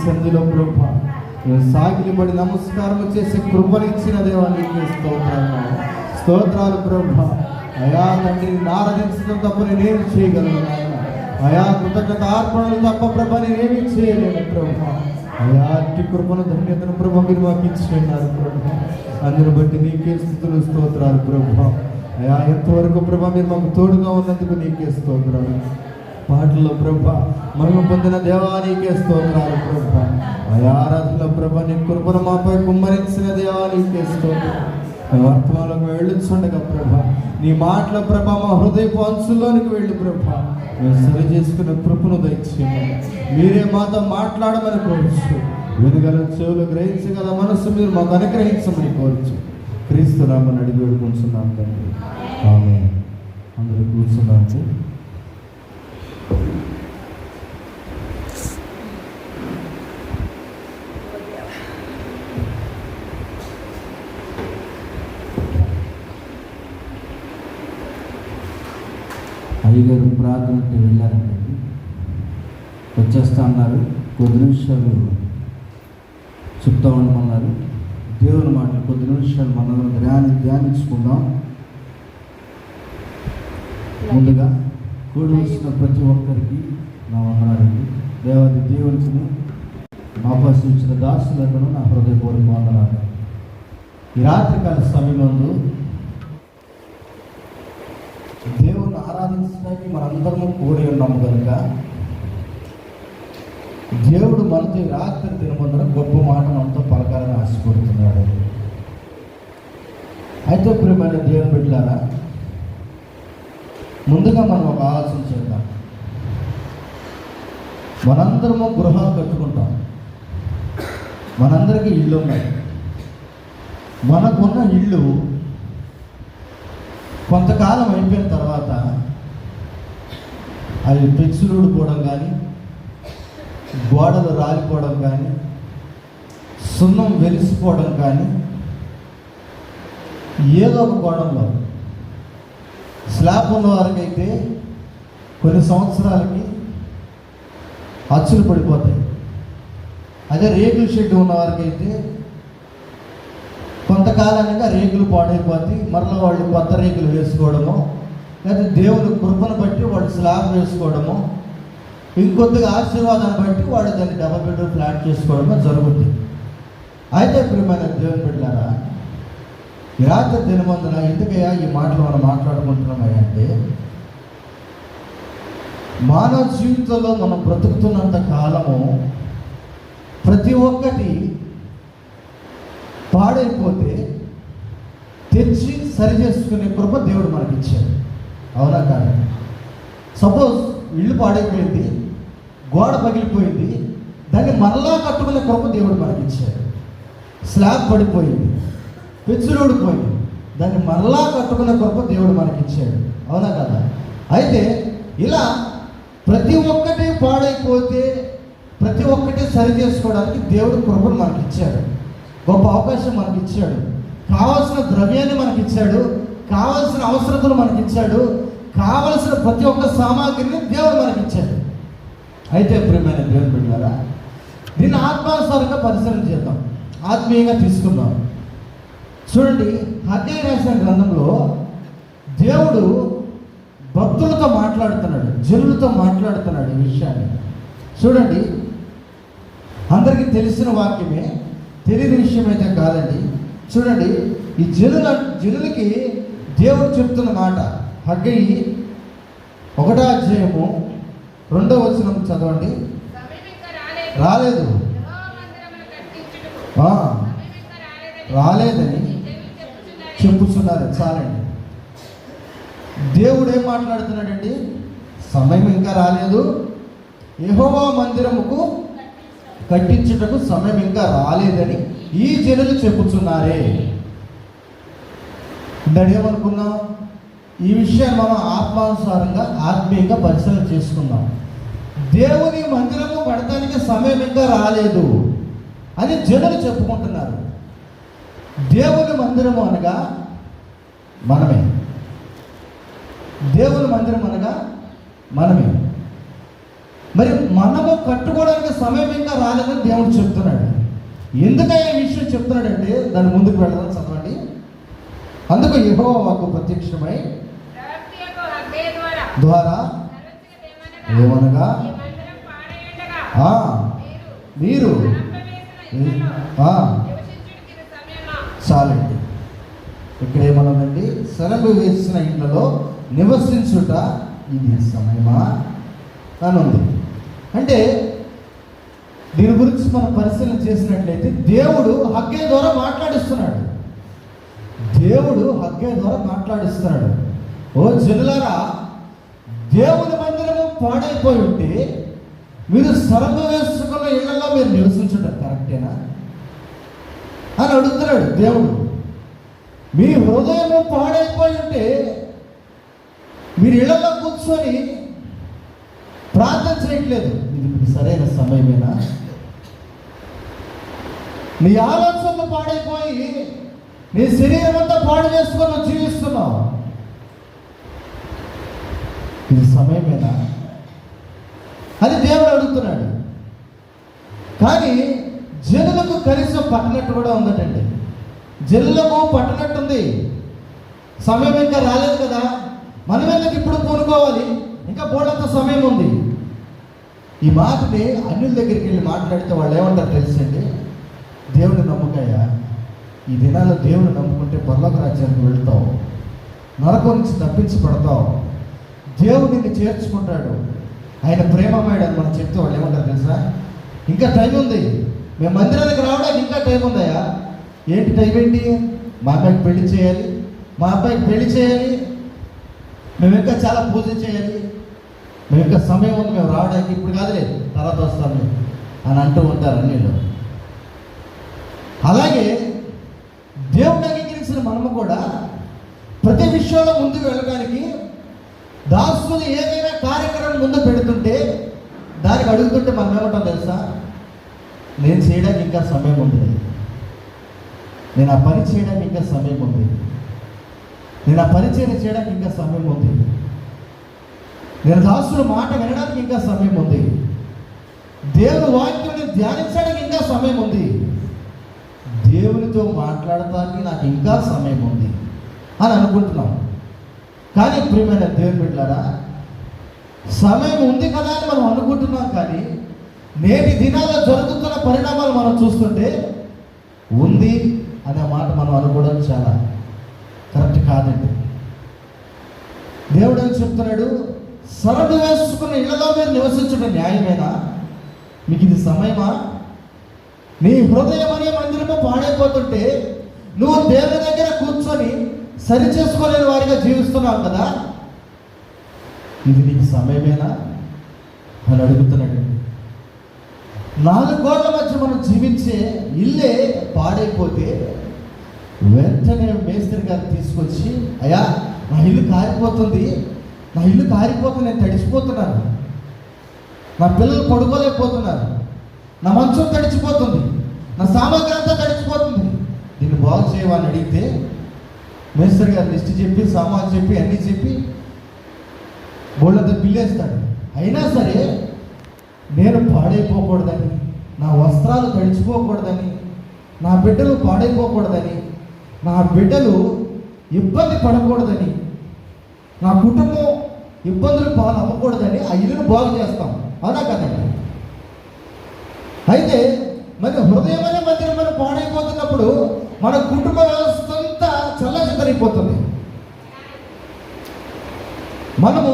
సంధిలో ప్రభా సాగిలిపడి నమస్కారం చేసే కృపనిచ్చిన దేవానికి స్తోత్రాలు ప్రభా. అయా తండ్రి ఆరాధించడం తప్ప నేనేమి చేయగలను నాయన. అయా కృతజ్ఞత అర్పణలు తప్ప ప్రభా నేనేమి చేయలేను ప్రభా. అయా అట్టి కృపను ధన్యతను ప్రభా మీరు మాకు ఇచ్చిన్నారు ప్రభా. అందును బట్టి నీకే స్తుతులు స్తోత్రాలు ప్రభా. అయా ఎంతవరకు ప్రభా మీరు మాకు తోడుగా ఉన్నందుకు నీకే స్తోత్రాలు. పాటల్లో ప్రభా మహిమ పొందిన దేవా నీకే స్తోత్రాలు ప్రభా. అయా ఆరాధనలో ప్రభా నీ కృపను మాపై కుమ్మరించిన దేవా నీకే స్తోత్రాలు. వర్తమానంలోకి వెళ్ళుచుండగా ప్రభా నీ మాటల ప్రభా మా హృదయపు అంచుల్లోనికి వెళ్ళి ప్రభా మేము సరి చేసుకున్న కృపను దయచేయండి. మీరే మాతో మాట్లాడమని కోరుచు, వినగల చెవులు గ్రహించగల మనస్సు మీరు మాకు అనుగ్రహించమని కోరుచు. క్రీస్తు నామమున అడిగి వేడుకుంటున్నాం తండ్రి, ఆమేన్. అందరూ కూర్చున్నాము. అయ్యగారు ప్రార్థనకి వెళ్ళారండి, వచ్చేస్తా అన్నారు. కొద్ది నిమిషాలు చెప్తా ఉండమన్నారు. దేవుని మాటలు కొద్ది నిమిషాలు మనం ధ్యానించుకుందాం. ముందుగా కూడి వచ్చిన ప్రతి ఒక్కరికి నా వందనాలండి. దేవాది దేవునికి ఆహ్వానించిన దాసులకు నా హృదయపూర్వక వందనాలు. ఈ రాత్రికాల సమయంలో దేవుని ఆరాధించడానికి మనందరము కూడి ఉన్నాము కనుక దేవుడు మనతో రాత్రి దినమందర గొప్ప మాటను అంతా పలకాలని ఆశపడుతున్నాడు. అయితే ప్రియమైన దేవుని బిడ్డలారా, ముందుగా మనం ఒక ఆలోచన చేద్దాం. మనందరము గృహాలు కట్టుకుంటాం, మనందరికీ ఇళ్ళు ఉన్నాయి. మనకున్న ఇళ్ళు కొంతకాలం అయిపోయిన తర్వాత అవి పెచ్చులుడిపోవడం కానీ, గోడలు రాలిపోవడం కానీ, సున్నం వెలిసిపోవడం కానీ, ఏదో ఒక గోడంలో స్లాబ్ ఉన్న వారికైతే కొన్ని సంవత్సరాలకి అచ్చులు పడిపోతాయి. అదే రేకుల షెడ్ ఉన్న వారికైతే కొంతకాలానికి రేకులు పాడైపోతాయి. మరలా వాళ్ళు కొత్త రేకులు వేసుకోవడము, లేదా దేవుని కృపను బట్టి వాళ్ళు స్లాబ్ వేసుకోవడము, ఇంకొద్దిగా ఆశీర్వాదాన్ని బట్టి వాళ్ళు దాన్ని డబల్ బెడ్రూమ్ ఫ్లాట్ చేసుకోవడము జరుగుతుంది. అయితే ప్రియమైన దేవుని బిడ్డలారా, ఈ రాత్రి దినమందున ఎందుకయ్యా ఈ మాటలు మనం మాట్లాడుకుంటున్నామయ్యా అంటే, మానవ జీవితంలో మనం బ్రతుకుతున్నంత కాలము ప్రతి ఒక్కటి పాడైపోతే తెచ్చి సరి చేసుకునే కృప దేవుడు మనకి ఇచ్చాడు. అవునా కాదు? సపోజ్ ఇల్లు పాడైపోయింది, గోడ పగిలిపోయింది, దాన్ని మరలా కట్టుకునే కృప దేవుడు మనకి ఇచ్చాడు. స్లాబ్ పడిపోయింది, పెచ్చులు ఊడిపోయింది, దాన్ని మరలా కట్టుకునే కృప దేవుడు మనకి ఇచ్చాడు. అవునా కదా? అయితే ఇలా ప్రతి ఒక్కటి పాడైపోతే ప్రతి ఒక్కటి సరి చేసుకోవడానికి దేవుడు కృపను మనకి ఇచ్చాడు. గొప్ప అవకాశం మనకి ఇచ్చాడు. కావలసిన ద్రవ్యాన్ని మనకి ఇచ్చాడు, కావలసిన అవసరతలు మనకి ఇచ్చాడు, కావలసిన ప్రతి ఒక్క సామాగ్రిని దేవుడు మనకి ఇచ్చాడు. అయితే ప్రియమైన దేవుని బిడ్డలారా, దీన్ని ఆత్మానుసారంగా పరిశీలన చేద్దాం, ఆత్మీయంగా తీసుకుందాం. చూడండి, హగ్గయి రాసిన గ్రంథంలో దేవుడు భక్తులతో మాట్లాడుతున్నాడు, జనులతో మాట్లాడుతున్నాడు. ఈ విషయాన్ని చూడండి, అందరికీ తెలిసిన వాక్యమే, తెలియని విషయం అయితే కాదండి. చూడండి, ఈ జనులకి దేవుడు చెప్తున్న మాట. హగ్గయి 1వ అధ్యాయము 2వ వచనం చదవండి. రాలేదు రాలేదని చెప్పుచున్నారు. చాలండి. దేవుడు ఏం మాట్లాడుతున్నాడండి? సమయం ఇంకా రాలేదు, యెహోవా మందిరముకు కట్టించుటకు సమయం ఇంకా రాలేదని ఈ జనులు చెప్పుచున్నారే. ఏమనుకున్నాం? ఈ విషయాన్ని మనం ఆత్మానుసారంగా ఆత్మీయంగా పరిశీలన చేసుకుందాం. దేవుని మందిరము కడటానికి సమయం ఇంకా రాలేదు అని జనులు చెప్పుకుంటున్నారు. దేవుని మందిరము అనగా మనమే. దేవుని మందిరం అనగా మనమే. మరి మనము కట్టుకోవడానికి సమయం ఇంకా రాలేదని దేవుడు చెప్తున్నాడు. ఎందుకయ్యా ఈ విషయం చెప్తున్నాడంటే దాని ముందుకు వెళ్ళడం చదవండి. అందుకు యెహోవా వాక్కు ప్రత్యక్షమై ద్వారా ఏమనగా మీరు చాలండి. ఇక్కడ ఏమన్నదండి, శరము వేసిన ఇంట్లో నివసించుట ఇది సమయమా అని ఉంది. అంటే దీని గురించి మనం పరిశీలన చేసినట్లయితే దేవుడు హగ్గై ద్వారా మాట్లాడిస్తున్నాడు. ఓ జనులారా, దేవుని మందిరము పాడైపోయి ఉంటే మీరు శరము వేసుకున్న ఇళ్లలో మీరు నివసించడం కరెక్టేనా అని అడుగుతున్నాడు దేవుడు. మీ హృదయము పాడైపోయి ఉంటే మీరు ఇళ్లలో కూర్చొని ప్రార్థన చేయట్లేదు, ఇది మీకు సరైన సమయమేనా? నీ ఆలోచనలు పాడైపోయి నీ శరీరం అంతా పాడు చేసుకొని జీవిస్తున్నావు, ఇది సమయమేనా అని దేవుడు అడుగుతున్నాడు. కానీ జనులకు కనీసం పట్టనట్టు కూడా ఉందటండి. జనులకు పట్టనట్టుంది. సమయం ఇంకా రాలేదు కదా, మనం ఎందుకు ఇప్పుడు పూనుకోవాలి, ఇంకా బోడంత సమయం ఉంది. ఈ మాటని అన్యుల దగ్గరికి వెళ్ళి మాట్లాడితే వాళ్ళు ఏమంటారు తెలుసండి, దేవుని నమ్మకయ్యా, ఈ దినాల్లో దేవుని నమ్ముకుంటే పరలోక రాజ్యానికి వెళ్తావు, నరకం నుంచి తప్పించబడతావు, దేవుడు నిన్ను చేర్చుకుంటాడు, ఆయన ప్రేమమయ్యాడు అని మనం చెప్తే వాళ్ళు ఏమంటారు తెలుసా, ఇంకా టైం ఉంది, మేము మందిరానికి రావడానికి ఇంకా టైం ఉందయ్యా. ఏంటి టైం ఏంటి? మా అబ్బాయికి పెళ్లి చేయాలి, మా అబ్బాయికి పెళ్లి చేయాలి, మేము ఇంకా చాలా పూజ చేయాలి, మేము ఇంకా సమయం ఉంది, మేము రావడానికి ఇప్పుడు కాదులే తర్వాత వస్తాము అని అంటూ ఉంటారు అన్నిలో. అలాగే దేవుడు అంగీకరించిన మనము కూడా ప్రతి విషయంలో ముందుకు వెళ్ళడానికి దాసులు ఏదైనా కార్యక్రమం ముందు పెడుతుంటే దానికి అడుగుతుంటే మనం ఏమంటాం తెలుసా, నేను చేయడానికి ఇంకా సమయం ఉంది, నేను ఆ పని చేయడానికి ఇంకా సమయం ఉంది, నేను ఆ పరిచయం చేయడానికి ఇంకా సమయం ఉంది, నేను దాసుల మాట వినడానికి ఇంకా సమయం ఉంది, దేవుని వాక్యాన్ని ధ్యానించడానికి ఇంకా సమయం ఉంది, దేవునితో మాట్లాడటానికి నాకు ఇంకా సమయం ఉంది అని అనుకుంటున్నాం. కానీ ప్రియమైన దేవుని బిడ్డలారా, సమయం ఉంది కదా అని మనం అనుకుంటున్నాం, కానీ నేటి దినాల్లో జరుగుతున్న పరిణామాలు మనం చూస్తుంటే ఉంది అనే మాట మనం అనుకోవడం చాలా కరెక్ట్ కాదండి. దేవుడు అని చెప్తున్నాడు, సరదు వేసుకున్న ఇళ్లలో మీరు నివసించడం న్యాయమేనా? మీకు ఇది సమయమా? నీ హృదయం అనే మందిరము పాడైపోతుంటే నువ్వు దేవుని దగ్గర కూర్చొని సరి చేసుకోలేని వారిగా జీవిస్తున్నావు కదా, ఇది నీకు సమయమేనా అని అడుగుతున్నాడు. 4 గోడల మధ్య మనం జీవించే ఇల్లే పాడైపోతే వెంటనే మేస్త్రి గారిని తీసుకొచ్చి, అయ్యా నా ఇల్లు కారిపోతుంది, నేను తడిచిపోతున్నాను, నా పిల్లలు పడుకోలేకపోతున్నారు, నా మంచం తడిచిపోతుంది, నా సామాగ్రి అంతా తడిచిపోతుంది, దీన్ని బాగు చేయమని అడిగితే మేస్త్రి గారు లిస్ట్ చెప్పి సామాన్ చెప్పి అన్నీ చెప్పి బోళ్ళంతా బిల్లేస్తాడు. అయినా సరే నేను పాడైపోకూడదని, నా వస్త్రాలు తడిచిపోకూడదని, నా బిడ్డలు పాడైపోకూడదని, నా బిడ్డలు ఇబ్బంది పడకూడదని, నా కుటుంబం ఇబ్బందులు పాలు అవ్వకూడదని ఆ ఇల్లును బాగు చేస్తాం, అవునా కదండి? అయితే మరి హృదయమైన మందిరం మనం పాడైపోతున్నప్పుడు మన కుటుంబ వ్యవస్థ అంతా చల్లచెదరైపోతుంది. మనము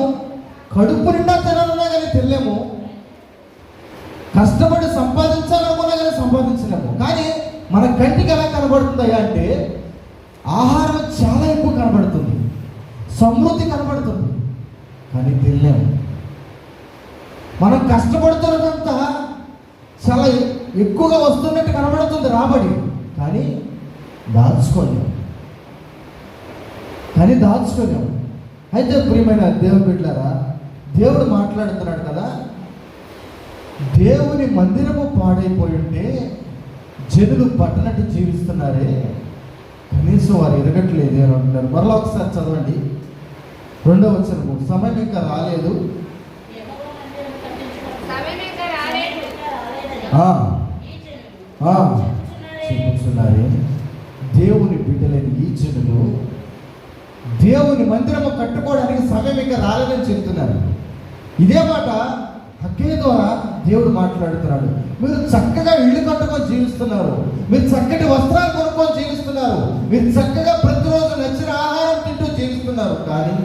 కడుపు నిండా తినాలన్నా కానీ తినలేము, కష్టపడి సంపాదించాలనుకున్నా కానీ సంపాదించలేము. కానీ మన కంటికి ఎలా కనబడుతుందయ్యా అంటే ఆహారం చాలా ఎక్కువ కనబడుతుంది, సమృద్ధి కనబడుతుంది, కానీ తినలేము. మనం కష్టపడుతున్నదంతా చాలా ఎక్కువగా వస్తున్నట్టు కనబడుతుంది రాబడి, కానీ దాచుకోలేము. అయితే ప్రియమైన దేవుని బిడ్డలారా, దేవుడు మాట్లాడుతున్నాడు కదా, దేవుని మందిరము పాడైపోయి ఉంటే జనులు పట్టనట్టు జీవిస్తున్నారే, కనీసం వారు ఎరగట్లేదు అని అంటారు. మరలా ఒకసారి చదవండి 2వ వచనము. సమయం ఇంకా రాలేదు, సమయమేక రాలేదు. చెప్పుచున్నారే దేవుని బిడ్డలైన ఈ జనులు దేవుని మందిరము కట్టుకోవడానికి సమయం ఇంకా రాలేదని చెప్తున్నారు. ఇదే మాట హగ్గయి ద్వారా దేవుడు మాట్లాడుతున్నాడు. మీరు చక్కగా ఇల్లు కట్టుకొని జీవిస్తున్నారు, మీరు చక్కటి వస్త్రాలు కొనుక్కొని జీవిస్తున్నారు, మీరు చక్కగా ప్రతిరోజు నచ్చిన ఆహారం తింటూ జీవిస్తున్నారు, కానీ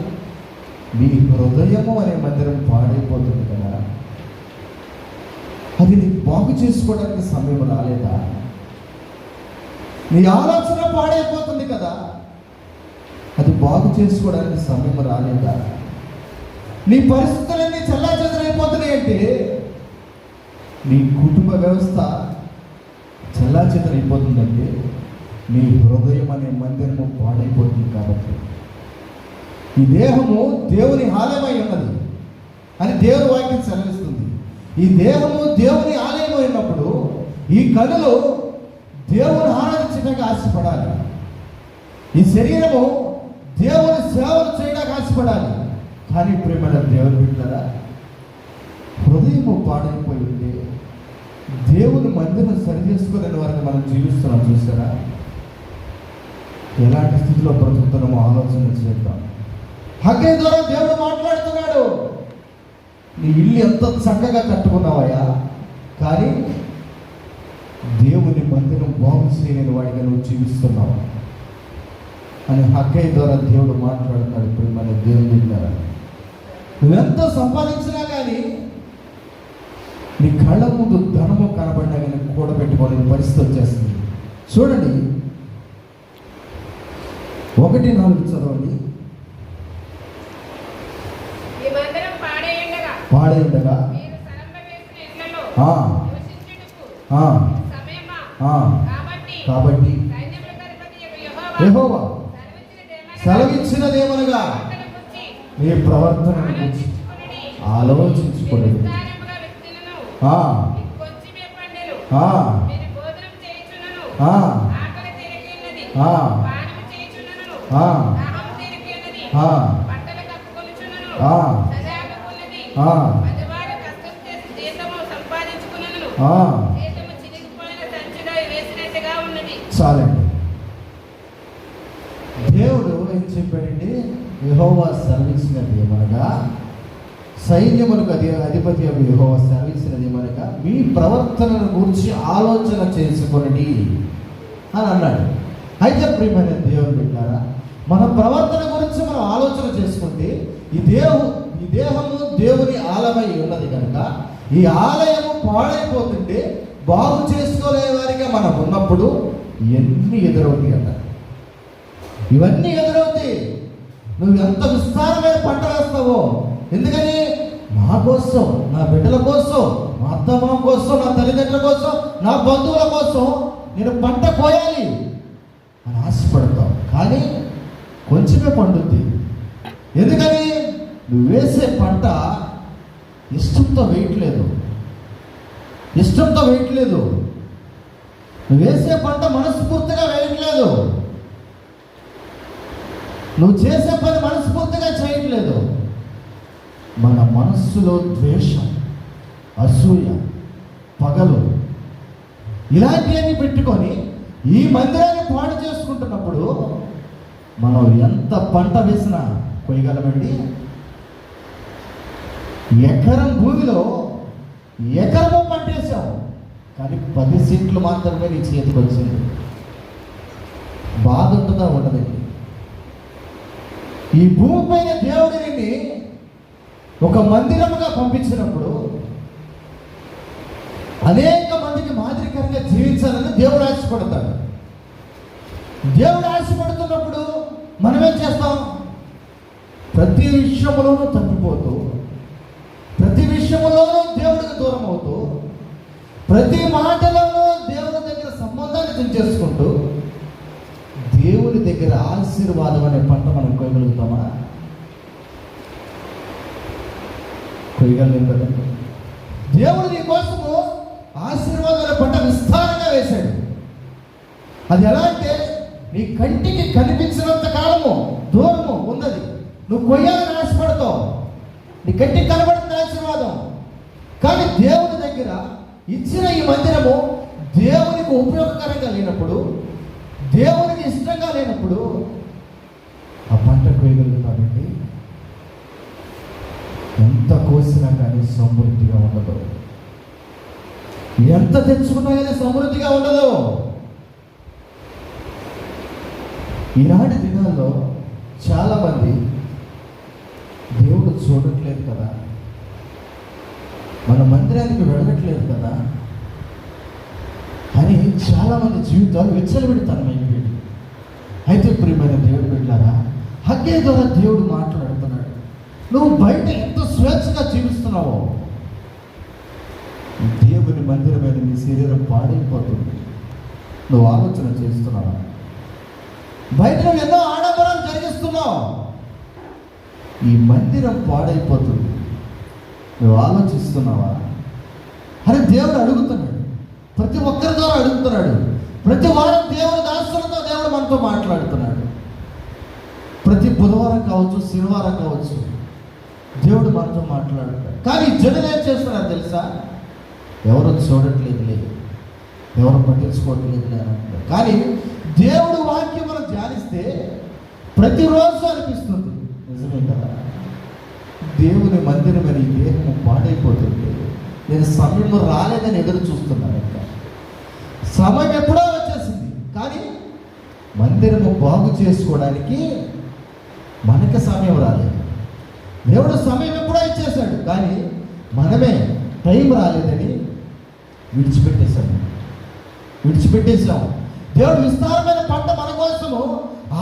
మీ హృదయము అనే మందిరం పాడైపోతుంది కదా. అది నీకు బాగు చేసుకోవడానికి సమయం రాలేదా? నీ ఆలోచన పాడైపోతుంది కదా, అది బాగు చేసుకోవడానికి సమయం రాలేదా? నీ పరిస్థితులన్నీ చెల్లాచెదరైపోతున్నాయంటే నీ కుటుంబ వ్యవస్థ చెల్లాచెదరైపోతుందంటే నీ హృదయం అనే మందిరము పాడైపోతుంది. కాబట్టి ఈ దేహము దేవుని ఆలయమై ఉన్నది అని దేవుని వాక్యం సెలవిస్తుంది. ఈ దేహము దేవుని ఆలయమై ఉన్నప్పుడు ఈ కనులు దేవుని ఆరాధించడానికి ఆశపడాలి. ఈ శరీరము దేవుని సేవలు చేయడానికి ఆశపడాలి. కానీ ప్రేమైన దేవుని బిడ్డలారా, హృదయము పాడైపోయి ఉంటే దేవుని మందిరం సరి చేసుకోలేని వారిని మనం జీవిస్తున్నాం. చూసారా ఎలాంటి స్థితిలో బ్రతుకుతున్నామో ఆలోచన చేద్దాం. హగ్గయి ద్వారా దేవుడు మాట్లాడుతున్నాడు. నీ ఇల్లు ఎంత చక్కగా కట్టుకున్నావయ్యా, కానీ దేవుని మందిరం బాగు చేయలేని వాడిగా నువ్వు జీవిస్తున్నావు అని హగ్గయి ద్వారా దేవుడు మాట్లాడుతున్నాడు. ఇప్పుడు మన దేవుని బిడ్డలారా, నువ్వెంత సంపాదించినా కానీ నీ కళ్ళ ముందు ధనము కనబడినా కానీ కూడబెట్టుకోలేని పరిస్థితి వచ్చేస్తుంది. చూడండి 1:4 చదవండి. పాడేయుండగా కాబట్టి యెహోవా సెలవిచ్చినదేమనగా మీ ప్రవర్తన గురించి ఆలోచించుకోండి. చాలండి. దేవుడు ఏం చెప్పాడండి? యెహోవా సెలవిచ్చినది ఏమనగా, సైన్యములకు అధిపతి యెహోవా సెలవిచ్చినది ఏమనగా మీ ప్రవర్తనను గురించి ఆలోచన చేసుకొనండి అని అన్నాడు. అయితే ప్రియమైన దేవుని బిడ్డలారా, మన ప్రవర్తన గురించి మనం ఆలోచన చేసుకుంటే ఈ దేహము దేవుని ఆలయమై ఉన్నది కనుక ఈ ఆలయము పాడైపోతుంటే బాగు చేసుకోలేని వారిగా మనం ఉన్నప్పుడు ఎన్ని ఎదురవుతాయి అంట. ఇవన్నీ ఎదురవుతాయి. నువ్వు ఎంత విస్తారమైన పంట వేస్తావో, ఎందుకని నా కోసం, నా బిడ్డల కోసం, మా అత్తమ్మ కోసం, నా తల్లిదండ్రుల కోసం, నా బంధువుల కోసం నేను పంట కోయాలి అని ఆశపడతావు. కానీ కొంచెమే పండుద్ది. ఎందుకని నువ్వు వేసే పంట ఇష్టంతో వేయట్లేదు. నువ్వు వేసే పంట మనస్ఫూర్తిగా వేయట్లేదు. నువ్వు చేసే పని మనస్ఫూర్తిగా చేయట్లేదు. మన మనస్సులో ద్వేషం, అసూయ, పగలు ఇలాంటివన్నీ పెట్టుకొని ఈ మందిరాన్ని పాడు చేసుకుంటున్నప్పుడు మనం ఎంత పంట వేసినా కొయ్యగలమండి? ఎకరం భూమిలో ఎకరము పంట వేసాం, కానీ 10 సెంట్లు మాత్రమే నీ చేతికి వచ్చింది. బాధ ఉంటుందా? ఉండదండి. ఈ భూమిపైన దేవుడిని ఒక మందిరముగా పంపించినప్పుడు అనేక మందికి మాదిరికరంగా జీవించాలని దేవుడు ఆశపడతాడు. దేవుడు ఆశపడుతున్నప్పుడు మనమేం చేస్తాం? ప్రతి విషయంలోనూ తప్పిపోతూ, ప్రతి విషయంలోనూ దేవుడికి దూరం అవుతూ, ప్రతి మాటలోనూ దేవుని దగ్గర సంబంధాన్ని తెంచేసుకుంటూ దేవుని దగ్గర ఆశీర్వాదం అనే పంట మనం కొయ్యగలుగుతామా? కొయ్యగలేం కదండి. దేవుడు నీ కోసము ఆశీర్వాదం అనే పంట విస్తారంగా వేశాడు. అది ఎలా అంటే నీ కంటికి కనిపించినంత కాలము దూరము ఉన్నది. నువ్వు కొయ్యాలని ఆశపడతావు, నీ కంటికి కనబడుతున్న ఆశీర్వాదం, కానీ దేవుని దగ్గర ఇచ్చిన ఈ మందిరము దేవునికి ఉపయోగకరంగా లేనప్పుడు, దేవునికి ఇష్టంగా లేనప్పుడు ఆ పంట కోయగలుగుతామండి? ఎంత కోసినా కానీ సమృద్ధిగా ఉండదు. ఎంత తెచ్చుకున్నా కానీ సమృద్ధిగా ఉండదు. ఈనాటి దినాల్లో చాలామంది దేవుడు చూడట్లేదు కదా, మన మందిరానికి వెళ్ళట్లేదు కదా అని చాలామంది జీవితాలు విచ్చలవిడతారు. అయితే ప్రియమైన దేవుడు బిడ్డలారా, హగ్గే ద్వారా దేవుడు మాట్లాడుతున్నాడు. నువ్వు బయట ఎంత స్వేచ్ఛగా జీవిస్తున్నావో, దేవుని మందిరమైన నీ శరీరం పాడైపోతుంది. నువ్వు ఆలోచన చేస్తున్నావా? బయట నువ్వు ఎన్నో ఆడంబరాలు జరిగిస్తున్నావు, ఈ మందిరం పాడైపోతుంది. నువ్వు ఆలోచిస్తున్నావా అని దేవుడు అడుగుతున్నాడు. ప్రతి ఒక్కరి ద్వారా అడుగుతున్నాడు. ప్రతి వారం దేవుని దాసులతో దేవుడు మనతో మాట్లాడుతున్నాడు. ప్రతి బుధవారం కావచ్చు, శనివారం కావచ్చు, దేవుడు మనతో మాట్లాడుతాడు. కానీ జనులు ఏం చేస్తున్నారు తెలుసా? ఎవరు చూడట్లేదులే, ఎవరు పట్టించుకోవట్లేదులే అని అంటారు. కానీ దేవుడు వాక్యం మనం ధ్యానిస్తే ప్రతిరోజు అనిపిస్తుంది, నిజమే కదా, దేవుని మందిరమని దేహం పాడైపోతుంది. నేను సమయం రాలేదని ఎదురు చూస్తున్నాను. ఇంకా సమయం ఎప్పుడో వచ్చేసింది, కానీ మందిరము బాగు చేసుకోవడానికి మనకి సమయం రాలేదు. దేవుడు సమయం ఎప్పుడో ఇచ్చేశాడు, కానీ మనమే టైం రాలేదని విడిచిపెట్టేసాం. దేవుడు విస్తారమైన పంట మన కోసము,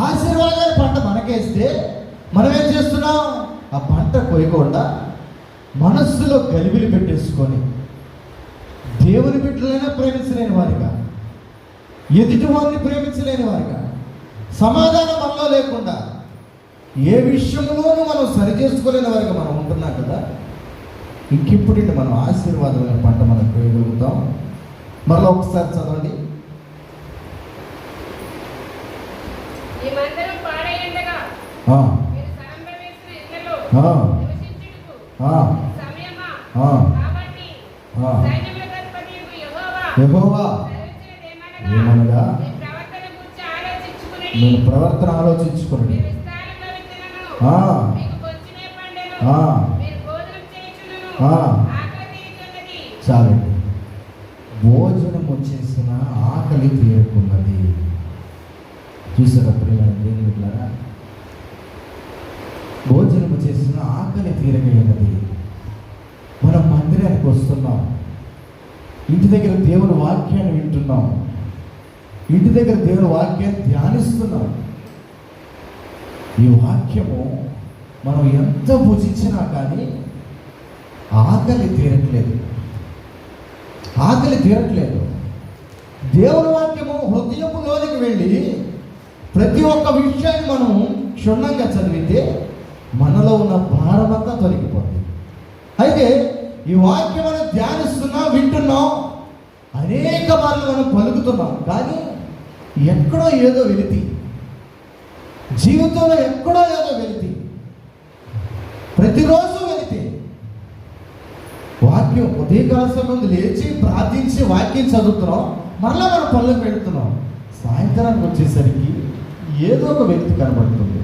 ఆశీర్వాదాల పంట మనకేస్తే మనం ఏం చేస్తున్నాం? ఆ పంట కొయ్యకుండా మనస్సులో గలిబిలి పెట్టేసుకొని దేవుని బిడ్డలైనా ప్రేమించలేని వారిగా, ఎదుటి వారిని ప్రేమించలేని వారిగా, సమాధానం మనలో లేకుండా ఏ విషయంలోనూ మనం సరి చేసుకోలేని వారిగా మనం ఉంటున్నాం కదా. ఇంకిప్పుడు మనం ఆశీర్వాదమైన పంట మనం కోయగలుగుతాం. మరలా ఒకసారి చదవండి. యెహోవా ఏమనగా, నేను ప్రవర్తన ఆలోచించుకుని చాలండి. భోజనం వచ్చేసిన ఆకలి తీరుకున్నది. చూసారా ప్రియమైన? భోజనం చేసిన ఆకలి తీరగలిగినది. మనం మందిరానికి వస్తున్నాం, ఇంటి దగ్గర దేవుని వాక్యాన్ని వింటున్నాం, ఇంటి దగ్గర దేవుని వాక్యాన్ని ధ్యానిస్తున్నాం. ఈ వాక్యము మనం ఎంత భుజించినా కానీ ఆకలి తీరట్లేదు. దేవుని వాక్యము హృదయంలోనికి వెళ్ళి ప్రతి ఒక్క విషయాన్ని మనం క్షుణ్ణంగా చదివితే మనలో ఉన్న భారమంతా తొలగిపోతుంది. అయితే ఈ వాక్యం మనం ధ్యానిస్తున్నాం, వింటున్నాం, అనేక మార్లు మనం పలుకుతున్నాం, కానీ ఎక్కడో ఏదో వెలితి, జీవితంలో ఎక్కడో ఏదో వెలితి, ప్రతిరోజు వెలితి. వాక్యం ఉదయకాల సమయం లేచి ప్రార్థించి వాక్యం చదువుతున్నాం, మరలా మనం పనులకు వెళుతున్నాం. సాయంత్రానికి వచ్చేసరికి ఏదో ఒక వ్యక్తి కనబడుతుంది.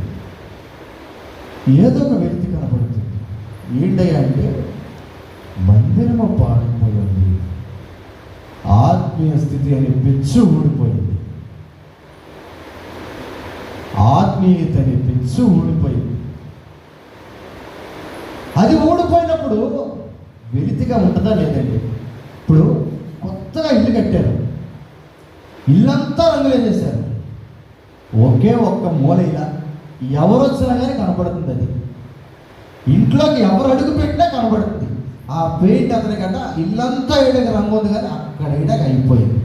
ఏంటయ్యా అంటే, మందిరము పాడైపోయింది, ఆత్మీయ స్థితి అనే పెచ్చు ఊడిపోయింది, ఆత్మీయత అనే పెచ్చు ఊడిపోయింది. అది ఊడిపోయినప్పుడు వెలితిగా ఉంటుందా లేదండి? ఇప్పుడు కొత్తగా ఇల్లు కట్టారు, ఇల్లంతా రంగులేసేశారు, ఒకే ఒక్క మూలైనా ఎవరు వచ్చినా కానీ కనపడుతుంది. అది ఇంట్లోకి ఎవరు అడుగు పెట్టినా కనబడుతుంది. ఆ పెయింట్ అతని కంట ఇల్లంతా వేయడానికి రంగు ఉంది, కానీ అక్కడ వేయడానికి అయిపోయింది.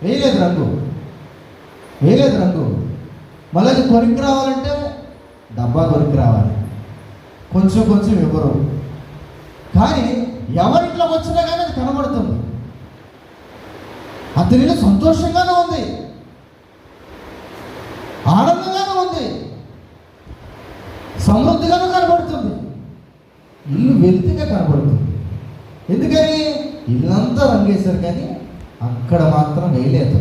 వేయలేదు రంగు. మళ్ళీ కొరికి రావాలంటే డబ్బా కొరికి రావాలి, కొంచెం ఎవరు, కానీ ఎవరింట్లోకి వచ్చినా కానీ అది కనబడుతుంది. అతని ఇల్లు సంతోషంగానే ఉంది, ఆనందంగానే ఉంది, సమృద్ధిగానే కనబడుతుంది. ఇల్లు వెలితిగా కనబడుతుంది. ఎందుకంటే వేశారు, కానీ అక్కడ మాత్రం వేయలేదు.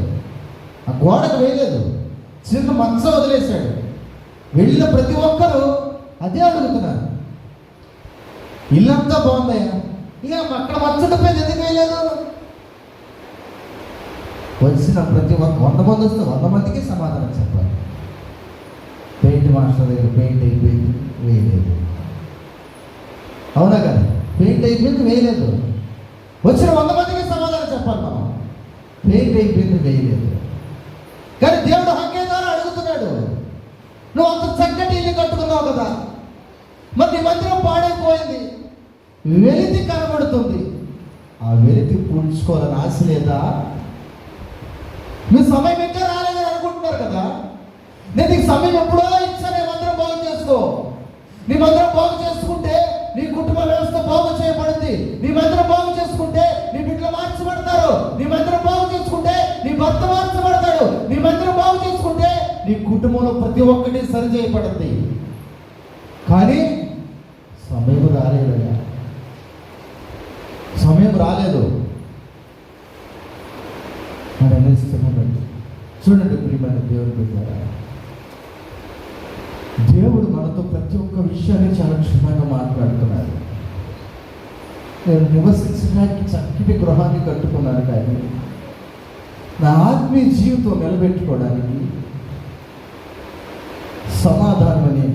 ఆ గోడకు వేయలేదు, చిన్న మచ్చ వదిలేశాడు. వెళ్ళిన ప్రతి ఒక్కరూ అదే అడుగుతున్నారు, ఇల్లంతా బాగుందయ్యా, ఇక అక్కడ మచ్చడిపోయింది, ఎందుకు వేయలేదు? వచ్చిన ప్రతి 100 మంది వస్తే 100 మందికి సమాధానం చెప్పాలి. పెయింట్ మాస్టర్ దగ్గర పెయింట్ అయిపోయింది, వేయలేదు. అవునా కదా? పెయింట్ అయిపోయింది, వేయలేదు. వచ్చిన 100 మందికి సమాధానం చెప్పాలి మనం, పెయింట్ అయిపోయింది, వేయలేదు. కానీ దేవుడు హక్కేదారు అడుగుతున్నాడు, నువ్వు అంత చక్కటి ఇల్లు కట్టుకున్నావు కదా, మరి నీ మందిరం పాడైపోయింది, వెలితి కనబడుతుంది, ఆ వెలితి పూడ్చుకోవాలని ఆశ లేదా? మీ సమయం ఇంకా రాలేదని అనుకుంటున్నారు కదా, నేను నీకు సమయం ఎప్పుడో ఇచ్చా. నీ మందిరం బాగు చేసుకో. నీ మందిరం బాగు చేసుకుంటే నీ కుటుంబ వ్యవస్థ బాగు చేయబడింది. నీ మందిరం బాగు చేసుకుంటే నీ బిడ్డలు మార్చబడతారు. నీ మందిరం బాగు చేసుకుంటే నీ భర్త మార్చబడతాడు. నీ మందిరం బాగు చేసుకుంటే నీ కుటుంబంలో ప్రతి ఒక్కటి సరి చేయబడింది. కానీ సమయం రాలేదయ్యా, సమయం రాలేదు. మరి అనేస్తున్నాడండి. చూడండి ప్రియమైన దేవుని బిడ్డలారా, దేవుడు మనతో ప్రతి ఒక్క విషయాన్ని చాలా క్షుణ్ణంగా మాట్లాడుతున్నాడు. నేను నివసించడానికి చక్కటి గృహాన్ని కట్టుకున్నాను, కానీ నా ఆత్మీయ జీవితం నిలబెట్టుకోవడానికి సమాధానమని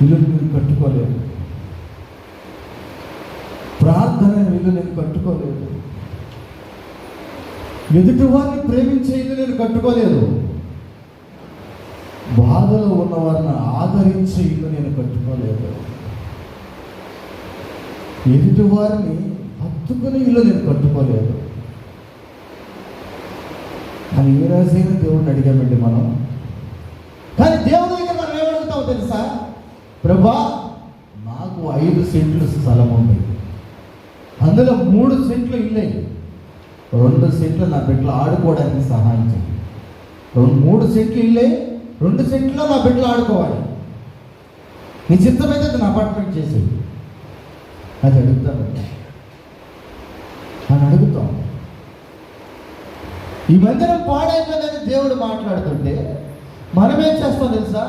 ఇల్లు నేను కట్టుకోలేదు, ప్రార్థన ఇల్లు నేను కట్టుకోలేదు, ఎదుటి వారిని ప్రేమించే ఇల్లు నేను కట్టుకోలేదు, బాధలో ఉన్నవారిని ఆదరించే ఇల్లు నేను కట్టుకోలేదు, ఎదుటి వారిని హత్తుకునే ఇల్లు నేను కట్టుకోలేదు. అని ఏ రోజైనా దేవుడిని అడిగామండి మనం. కానీ దేవుడి దగ్గర మనం ఏమడుగుతామో తెలుసా? ప్రభా, నాకు 5 సెంట్లు స్థలం ఉంది, అందులో 3 సెంట్లు ఇల్లే, 2 సెంట్లు నా బిడ్డలు ఆడుకోవడానికి సహాయం చేయి. 3 సెంట్లు ఇల్లే, 2 సెంట్లో నా బిడ్డలు ఆడుకోవాలి. నీ చిత్తమైతే నా అపార్ట్మెంట్ చేసి అది అడుగుతాను అని అడుగుతాం. ఈ మందిరం పాడైపోయిందని దేవుడు మాట్లాడుతుంటే మనం ఏం చేస్తాం తెలుసా?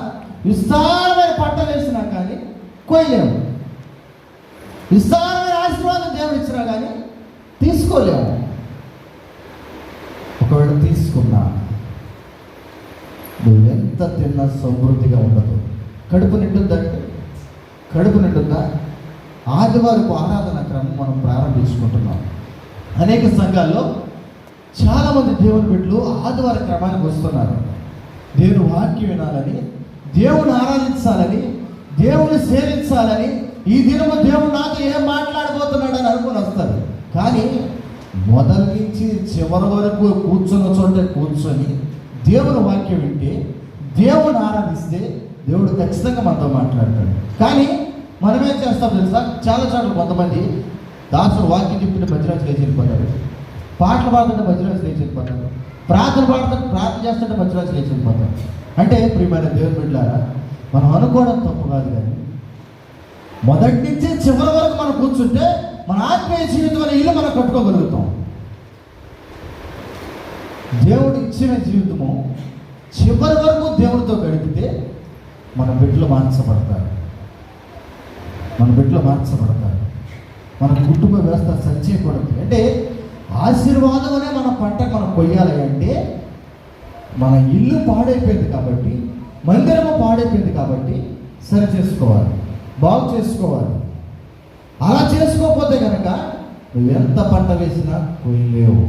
విస్తారమైన పంట వేసినా కానీ కొయ్యలేము, విస్తారమైన ఆశీర్వాదం దేవుడు ఇచ్చినా కానీ తీసుకోలేము. ఒకవేళ తీసుకున్నా నువ్వెంత తిన్నా సమృద్ధిగా ఉండదు. కడుపు నిండుందంటే, కడుపు నిండుందా? ఆదివారపు ఆరాధన క్రమం మనం ప్రారంభించుకుంటున్నాం. అనేక సంఘాల్లో చాలామంది దేవుని బిడ్డలు ఆదివార క్రమానికి వస్తున్నారు. దేవుని వాక్యం వినాలని, దేవుని ఆరాధించాలని, దేవుని సేవించాలని, ఈ దినము దేవుడు నాతో ఏం మాట్లాడబోతున్నాడని అనుకుని వస్తారు. కానీ మొదటి నుంచి చివరి వరకు కూర్చున్న చోట కూర్చొని దేవుని వాక్యం వింటే, దేవుని ఆరాధిస్తే దేవుడు ఖచ్చితంగా మనతో మాట్లాడతాడు. కానీ మనం ఏం చేస్తాం తెలుసా? చాలా చోట్ల కొంతమంది దాసుడు వాక్యం చెప్తుంటే మధ్యలో లేచి వెళ్ళిపోతారు, పాటలు పాడుతుంటే మధ్యలో లేచి వెళ్ళిపోతారు, ప్రార్థన చేస్తుంటే మధ్యలో లేచి వెళ్ళిపోతారు. అంటే ప్రియమైన దేవుని బిడ్డలారా, మనం అనుకోవడం తప్పు కాదు, కానీ మొదటి నుంచి చివరి వరకు మనం కూర్చుంటే మన ఆత్మీయ జీవితం అనే ఇల్లు మనం కట్టుకోగలుగుతాం. దేవుడు ఇచ్చిన జీవితము చివరి వరకు దేవుడితో గడిపితే మన బిడ్డలు మార్చబడతారు, మన బిడ్డలు మార్చబడతారు. మన కుటుంబ వ్యవస్థ సరిచేయకూడదు. అంటే ఆశీర్వాదం అనే మన పంట మనం కొయ్యాలి అంటే మన ఇల్లు పాడైపోయింది కాబట్టి, మందిరము పాడైపోయింది కాబట్టి సరి చేసుకోవాలి, బాగు చేసుకోవాలి. అలా చేసుకోకపోతే కనుక నువ్వెంత పంట వేసినా కొయ్యలేవు,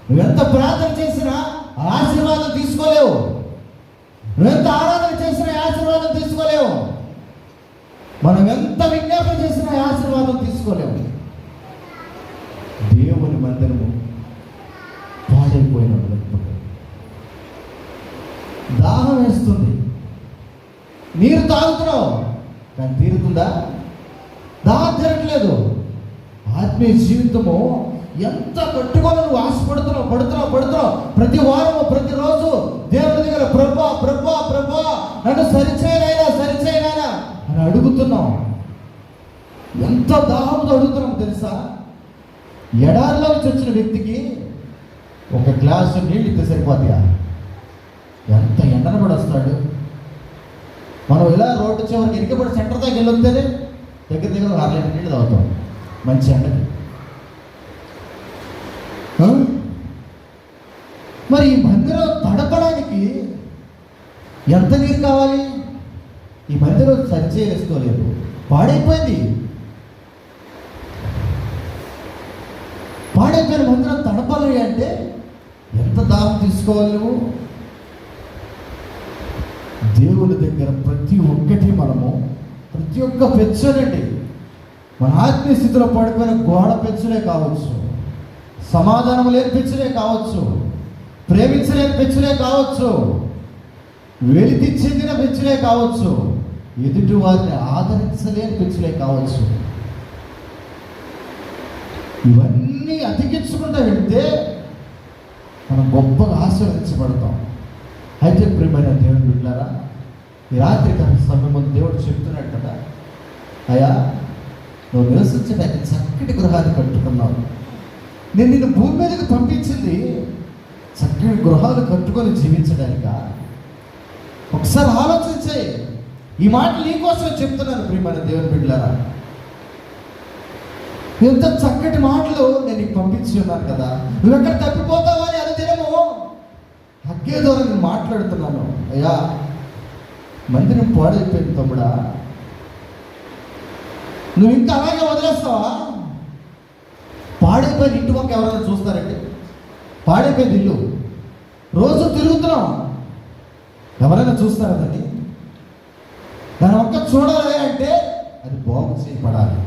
నువ్వెంత ప్రార్థన చేసినా ఆశీర్వాదం తీసుకోలేవు, నువ్వెంత ఆరాధన చేసినా ఆశీర్వాదం తీసుకోలేవు, మనం ఎంత విజ్ఞాపన చేసినా ఆశీర్వాదం తీసుకోలేము. దేవుని మందిరము పాడైపోయినప్పుడు దాహం వేస్తుంది, నీరు తాగుతున్నావు కానీ తీరుతుందా? దాహం తీరట్లేదు. ఆత్మీయ జీవితము ఎంత కట్టుకొని నువ్వు ఆశపడుతున్నావు. ప్రతి వారము ప్రతిరోజు దేవుని దగ్గర ప్రభా నన్ను సరిచేయనైనా అని అడుగుతున్నాం. ఎంత దాహంతో అడుగుతున్నాం తెలుసా? ఎడారిలో నుంచి వచ్చిన వ్యక్తికి ఒక గ్లాసు నీళ్ళు ఇస్తే సరిపోతాయా? ఎంత ఎండను కూడా వస్తాడు. మనం ఇలా రోడ్డు చివరికి ఇరికబడి సెంటర్ దాకా వెళ్ళొస్తేనే దగ్గర 6 లీటర్ నీళ్ళు తాగుతాం మంచి ఎండకి. మరి ఈ మందిరం తడపడానికి ఎంత నీరు కావాలి? ఈ మందిరం సరిచేసుకోలేదు, పాడైపోయింది. పాడైపోయిన మందిరం తడపాలి అంటే ఎంత దాహం తీసుకోవాలి నువ్వు? దేవుని దగ్గర ప్రతి ఒక్కటి ప్రతి ఒక్క పెచ్చులండి, మన ఆత్మీయ స్థితిలో పడిపోయిన గోడ పెచ్చులే కావచ్చు, సమాధానం లేని పెచ్చులే కావచ్చు, ప్రేమించలేని పెచ్చులే కావచ్చు, వెలితి చెందిన పెచ్చులే కావచ్చు, ఎదుటి వారిని ఆదరించలేని పెచ్చులే కావచ్చు. ఇవన్నీ అతికించుకుంటూ వెళ్తే మనం గొప్పగా ఆశీర్వదించబడతాం. అయితే ప్రియమైన దేవుని బిడ్డలారా, ఈ రాత్రి సమయంలో దేవుడు చెప్తున్నాడు కదా, అయ్యా నువ్వు నివసించడానికి చక్కటి గృహాన్ని కట్టుకున్నావు. నేను నిన్ను భూమి మీదకి పంపించింది చక్కటి గృహాలు కట్టుకొని జీవించడానిక? ఒకసారి ఆలోచించే. ఈ మాటలు నీకోసం చెప్తున్నాను ప్రియమైన దేవుని బిడ్డలారా. ఎంత చక్కటి మాటలు నేను నీకు పంపించి ఉన్నాను కదా, నువ్వు ఎక్కడ తప్పిపోతావా అని అనుదినము హక్కే ద్వారా నేను మాట్లాడుతున్నాను. అయ్యా మందిరం పాడైపోయింది తమ్ముడా, నువ్వు ఇంకా అలాగే వదిలేస్తావా? పాడైపోయిన ఇంటి వంక ఎవరైనా చూస్తారండి? పాడైపోయింది ఇల్లు రోజు తిరుగుతున్నాం, ఎవరైనా చూస్తారా దాన్ని? దాని ఒక్క చూడాలి అంటే అది బాగు చేయబడాలి,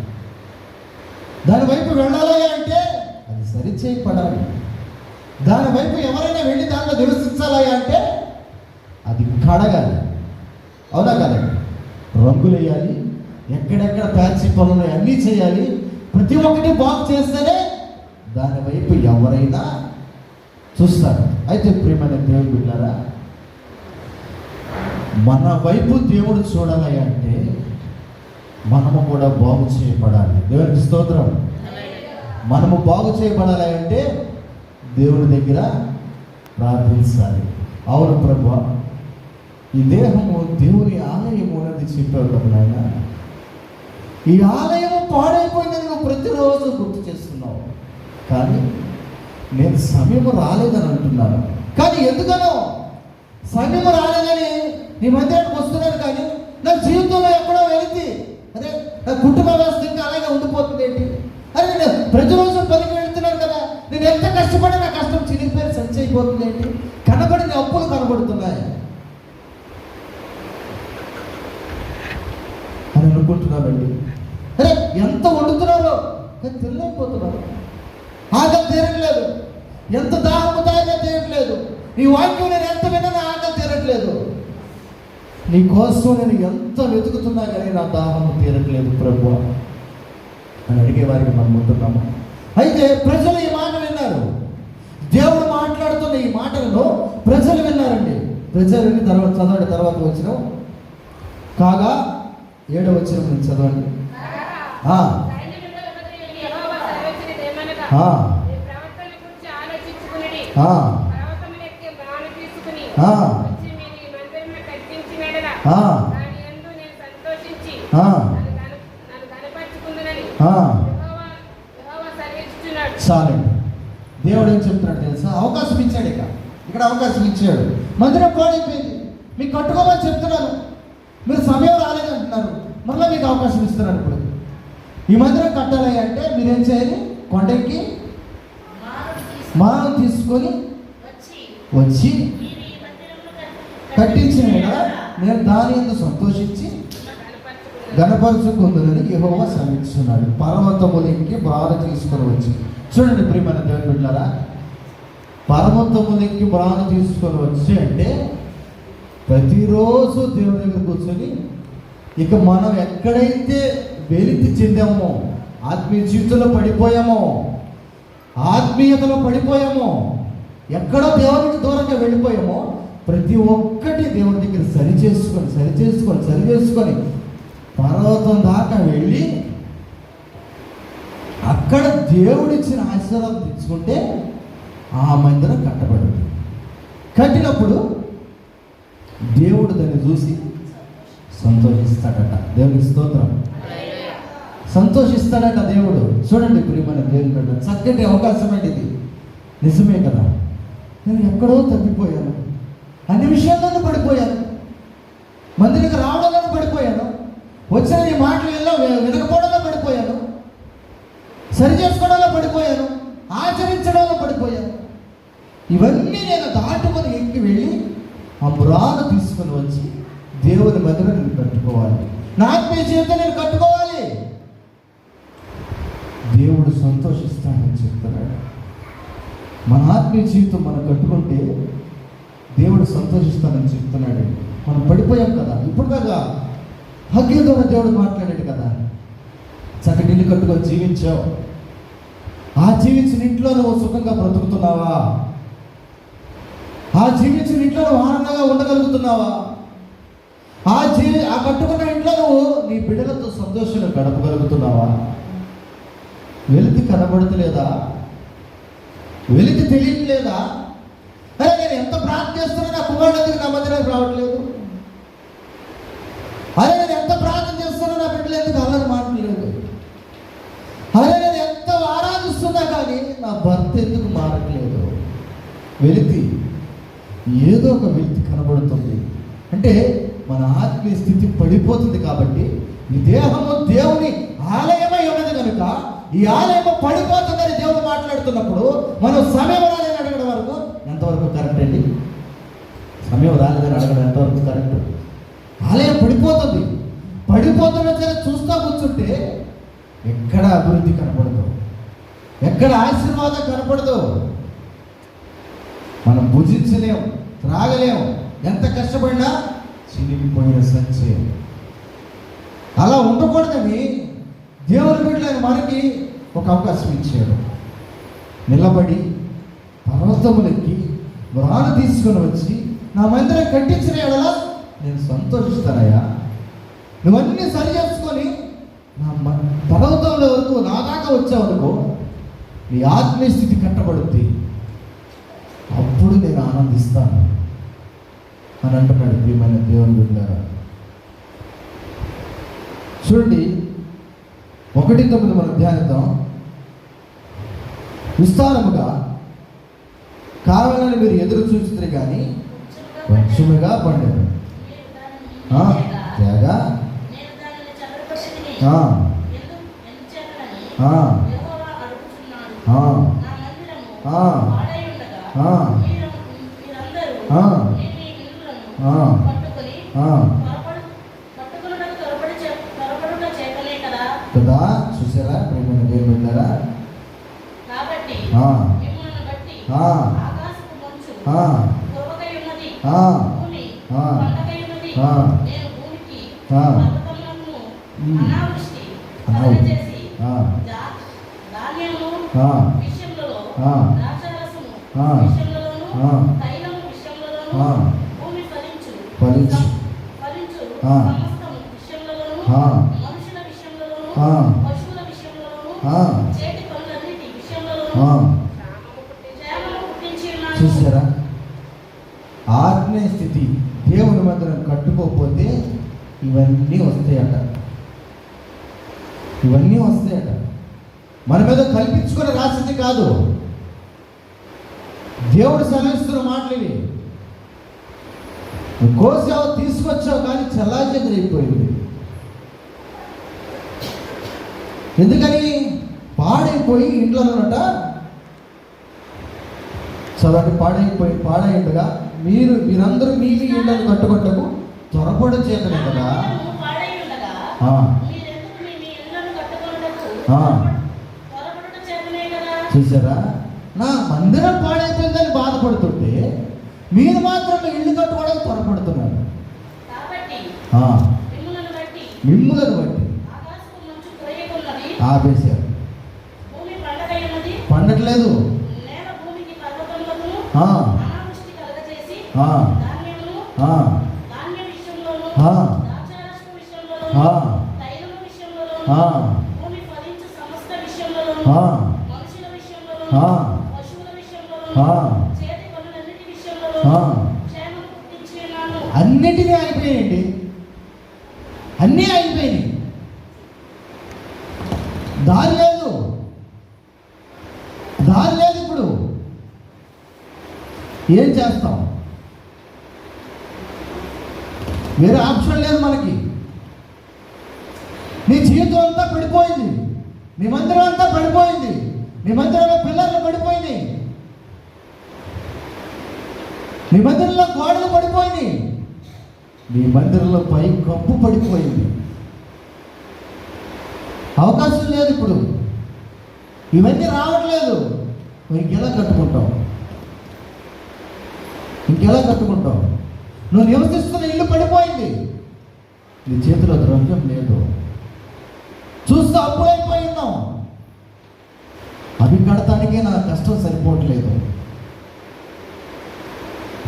దాని వైపు వెళ్ళాలి అంటే అది సరి చేయబడాలి, దాని వైపు ఎవరైనా వెళ్ళి దాంట్లో నివసించాలి అంటే అది కడగాలి. అవునా కదండి? రంగులు వేయాలి, ఎక్కడెక్కడ ప్యాచి పనులు అన్నీ చేయాలి. ప్రతి ఒక్కటి బాగు చేస్తేనే దాని వైపు ఎవరైనా చూస్తారు. అయితే ప్రియమైన దేవుని బిడ్డలారా, మన వైపు దేవుడు చూడాలి అంటే మనము కూడా బాగు చేయబడాలి. దేవునికి స్తోత్రం. మనము బాగు చేయబడాలి అంటే దేవుని దగ్గర ప్రార్థించాలి. అవును ప్రభువా, ఈ దేహము దేవుని ఆలయము అనేది చెప్పావు కదా నాయన. ఈ ఆలయము పాడైపోయిందని నువ్వు ప్రతిరోజు గుర్తు చేస్తున్నావు, కానీ నేను సమయం రాలేదని అంటున్నాను. కానీ ఎందుకనో సమయం రాలేదని నీ మందిరానికి వస్తున్నాను, కానీ నా జీవితంలో ఎక్కడో వెళితే అదే నా కుటుంబ వ్యవస్థ ఇంకా అలాగే ఉండిపోతుంది ఏంటి? అరే నేను ప్రతిరోజు పనికి వెళుతున్నాను కదా, నేను ఎంత కష్టపడి నా కష్టం చిరిగిపోయి సంచి అయిపోతుంది ఏంటి? కనబడిన అప్పులు కనబడుతున్నాయి అని అనుకుంటున్నానండి. అరే ఎంత వండుతున్నారో కానీ తెలియకపోతున్నారు, ఆకలి తీరట్లేదు, ఎంత దాహము తాగా తీరట్లేదు, నీ వాక్యం నేను ఎంత విన్నా ఆకలి తీరట్లేదు, నీ కోసం నేను ఎంత వెతుకుతున్నా కానీ నా దాహము తీరట్లేదు ప్రభు అని అడిగే వారికి మనం ఉంటున్నాము. అయితే ప్రజలు ఈ మాట విన్నారు, దేవుడు మాట్లాడుతున్న ఈ మాటలను ప్రజలు విన్నారండి. ప్రజలు విని తర్వాత చదవండి, తర్వాత వచ్చిన కాగా 7వ వచనం నుంచి చదవండి. చాలండి. దేవుడు ఏం చెప్తున్నాడు తెలుసా? అవకాశం ఇచ్చాడు. ఇక్కడ అవకాశం ఇచ్చాడు. మందిరం పాడైపోయింది, మీకు కట్టుకోమని చెప్తున్నాను, మీరు సమయం రాలేదంటున్నారు, మళ్ళీ మీకు అవకాశం ఇస్తున్నాను. ఇప్పుడు ఈ మందిరం కట్టాలి అంటే మీరేం చేయాలి? కొండకి మానం తీసుకొని వచ్చి కట్టించిన కదా నేను దాని యందు సంతోషించి గణపరచుకుందునని యెహోవా సెలవిస్తున్నాడు. పర్వతములెక్కి బ్రాను తీసుకొని వచ్చి. చూడండి ప్రియమైన దేవుని బిడ్డలారా, పర్వతములెక్కి బ్రాను తీసుకొని వచ్చి అంటే ప్రతిరోజు దేవుని దగ్గర కూర్చొని ఇక మనం ఎక్కడైతే వెలితి చెందామో, ఆత్మీయ జీవితంలో పడిపోయామో, ఆత్మీయతలో పడిపోయామో, ఎక్కడో దేవునికి దూరంగా వెళ్ళిపోయామో ప్రతి ఒక్కటి దేవుని దగ్గర సరి చేసుకొని పర్వతం దాకా వెళ్ళి అక్కడ దేవుడిచ్చిన ఆశీర్వాదం తెచ్చుకుంటే ఆ మందిరం కట్టబడింది. కట్టినప్పుడు దేవుడు దాన్ని చూసి సంతోషిస్తాడట. దేవునికి స్తోత్రం. సంతోషిస్తాడట దేవుడు. చూడండి ప్రియమైన దేవుని బిడ్డ, చక్కటి అవకాశం అండి ఇది. నిజమే కదా, నేను ఎక్కడో తప్పిపోయాను, అన్ని విషయాల్లోనూ పడిపోయాను, మందిరికి రావడంలో పడిపోయాను, వచ్చిన ఈ మాటలు ఎల్లో వినకపోవడంలో పడిపోయాను, సరి చేసుకోవడంలో పడిపోయాను, ఆచరించడంలో పడిపోయాను. ఇవన్నీ నేను దాటుకొని ఎక్కి వెళ్ళి ఆ మురాను తీసుకొని వచ్చి దేవుని మందిరం నేను కట్టుకోవాలి, నా ఆత్మీయ జీవితం నేను కట్టుకోవాలి. దేవుడు సంతోషిస్తాడని చెప్తున్నాడు. మన ఆత్మీయ జీవితం మనం కట్టుకుంటే దేవుడు సంతోషిస్తాడని చెప్తున్నాడు. మనం పడిపోయాం కదా, ఇప్పుడు దాకా హగ్గిల ద్వారా దేవుడు మాట్లాడాడు కదా. చక్కటి ఇల్లు కట్టుకొని జీవించావు, ఆ జీవించిన ఇంట్లో నువ్వు సుఖంగా బ్రతుకుతున్నావా? ఆ జీవించిన ఇంట్లో నువ్వు ఆనందంగా ఉండగలుగుతున్నావా? ఆ కట్టుకున్న ఇంట్లో నువ్వు నీ బిడ్డలతో సంతోషంగా గడపగలుగుతున్నావా? వెలితి కనబడతలేదా? వెలితి తెలియట్లేదా? అరే నేను ఎంత ప్రార్థన చేస్తున్నా నా కుమారుడు నా మందిరానికి రావట్లేదు, అరే నేను ఎంత ప్రార్థన చేస్తున్నా నా బిడ్డలు ఎందుకు అల్లరి మారట్లేదు, అరే నేను ఎంత ఆరాధిస్తున్నా కానీ నా భర్త ఎందుకు మారట్లేదు. వెలితి, ఏదో ఒక వెలితి కనబడుతుంది. అంటే మన ఆత్మీయ స్థితి పడిపోతుంది. కాబట్టి ఈ దేహము దేవుని ఆలయమై ఉన్నది కనుక ఈ ఆలయము పడిపోతుందని దేవుడు మాట్లాడుతున్నప్పుడు మనం సమయం రాలేదని అడగడం వరకు ఎంతవరకు కరెక్ట్ అండి? సమయం రాలేదని అడగడం ఎంతవరకు కరెక్ట్? ఆలయం పడిపోతుంది. పడిపోతున్న సరే చూస్తూ కూర్చుంటే ఎక్కడ అభివృద్ధి కనపడదు, ఎక్కడ ఆశీర్వాదం కనపడదు. మనం భుజించలేము, త్రాగలేము, ఎంత కష్టపడినా చినిగిపోయిన సంచయం. అలా ఉండకూడదని దేవుని బిడ్డలను మనకి ఒక అవకాశం ఇచ్చాడు. నిలబడి పర్వతములెక్కి వ్రాను తీసుకొని వచ్చి నా మందిరం కట్టించిన ఎడల నేను సంతోషిస్తానయ్యా. నువ్వన్నీ సరి చేసుకొని నా పర్వతంలో వరకు నా దాకా వచ్చావనుకో నీ ఆత్మీయ స్థితి కట్టబడుద్ది, అప్పుడు నేను ఆనందిస్తాను అని అంటున్నాడు. ప్రియమైన దేవుని బిడ్డలారా, చూడండి 1:9 మనం ధ్యానిద్దాం. విస్తారముగా కావాలని మీరు ఎదురు చూస్తున్నారు కానీ కొంచెముగా పండారు తేగా కదా. చూసారా ప్రేమ దేవుని బిడ్డలారా? చూసారా, ఆత్మీయ స్థితి దేవుని మందిరం కట్టుకోకపోతే ఇవన్నీ వస్తాయట. ఇవన్నీ వస్తాయట. మన మీద కల్పించుకుని రాసింది కాదు, దేవుడు సెలవిస్తున్న మాటలు ఇవి. కోసావు, తీసుకొచ్చావు, కానీ చల్లాచెదరైపోయింది. ఎందుకని? పాడైపోయి ఇంట్లోనట చదవండి, పాడైండగా మీరందరూ మీ ఇళ్ళను కట్టుకుంటకు త్వరపడు చేతనే కదా. చూసారా, నా మందిరం పాడైపోయిందని బాధపడుతుంటే మీరు మాత్రం ఇల్లు కట్టుకోవడానికి త్వరపడుతున్నారు. మిమ్ములను బట్టి ఆపేశారు. పండట్లేదు. ఆ, మనుషుల విషయంలో, ఆ, పశువుల విషయంలో, ఆ, చేతి పనులన్నిటి విషయంలో ఆ. క్షేమం పుట్టించి ఉన్నాను. అన్నిటినీ అయిపోయాయండి. అన్నీ అయిపోయినాయి. దారి లేదు, దారి లేదు. ఇప్పుడు ఏం చేస్తాం? వేరే ఆప్షన్ లేదు మనకి. నీ జీవితం అంతా పడిపోయింది, నీ మందిరం అంతా పడిపోయింది, నీ మందిరంలో పిల్లర్లు పడిపోయినాయి, నీ మందిరంలో గోడలు పడిపోయినాయి, నీ మందిరంలో పై కప్పు పడిపోయింది. అవకాశం లేదు ఇప్పుడు. ఇవన్నీ రావట్లేదు. ఇంకెలా కట్టుకుంటావు? ఇంకెలా కట్టుకుంటావు? నువ్వు నివసిస్తున్న ఇల్లు పడిపోయింది, నీ చేతిలో ద్రవ్యం లేదు, చూస్తూ అప్పుడైపోయినావు. అవి కడటానికే నా కష్టం సరిపోవట్లేదు.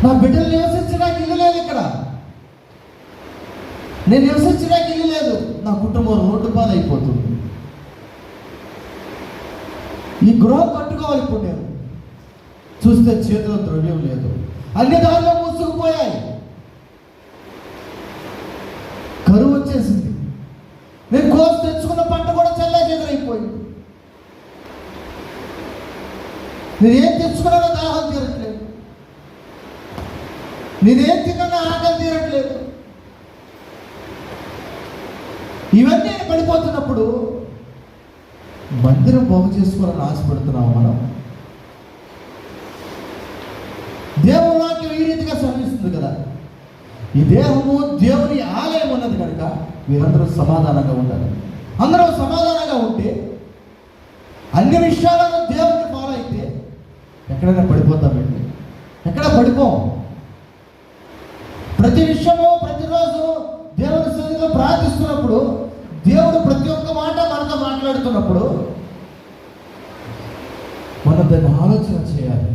నా బిడ్డలు నివసించడానికి ఇల్లు లేదు, ఇక్కడ నేను నివసించడానికి ఇల్లు లేదు, నా కుటుంబం రోడ్డు పాలు అయిపోతుంది. ఈ గృహం కట్టుకోవాలి. ఇప్పుడు నేను చూస్తే చేతిలో ద్రవ్యం లేదు, అన్ని దారిలో మూసుకుపోయాయి, కరువు వచ్చేసింది. నేను కోసి తెచ్చుకున్న పంట కూడా చెల్లాచెదరైపోయింది. నేనేం తెచ్చుకున్నానో దాహం తీరట్లేదు, నేనేం తిన్నానో ఆకలి తీరట్లేదు. ఇవన్నీ పడిపోతున్నప్పుడు మందిరం బాగు చేసుకోవాలని ఆశపడుతున్నాము మనం. దేవుని వాక్యం ఈ రీతిగా శ్రమిస్తుంది కదా. ఈ దేహము దేవుని ఆలయం ఉన్నది కనుక మీరందరూ సమాధానంగా ఉండాలి. అందరూ సమాధానంగా ఉంటే, అన్ని విషయాలను దేవుని ఫాలో అయితే ఎక్కడైనా పడిపోతామండి? ఎక్కడ పడిపోం. ప్రతి విషయము ప్రతిరోజు దేవుని సన్నిధిలో ప్రార్థిస్తున్నప్పుడు, దేవుడు ప్రతి ఒక్క మాట మనతో మాట్లాడుతున్నప్పుడు మనం దాన్ని ఆలోచన చేయాలి.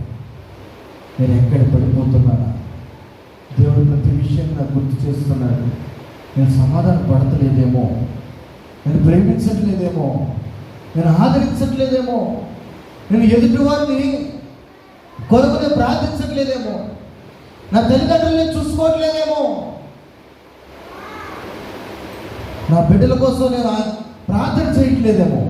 నేను ఎక్కడ పడిపోతున్నానా? దేవుడు ప్రతి విషయం నాకు గుర్తు చేస్తున్నాడు. నేను సమాధానం పడతలేదేమో, నేను ప్రేమించట్లేదేమో, నేను ఆదరించట్లేదేమో, నేను ఎదుటి వారిని కొరకునే ప్రార్థించట్లేదేమో, నా తల్లిదండ్రుల్ని చూసుకోవట్లేదేమో, నా బిడ్డల కోసం నేను ప్రార్థన చేయట్లేదేమో,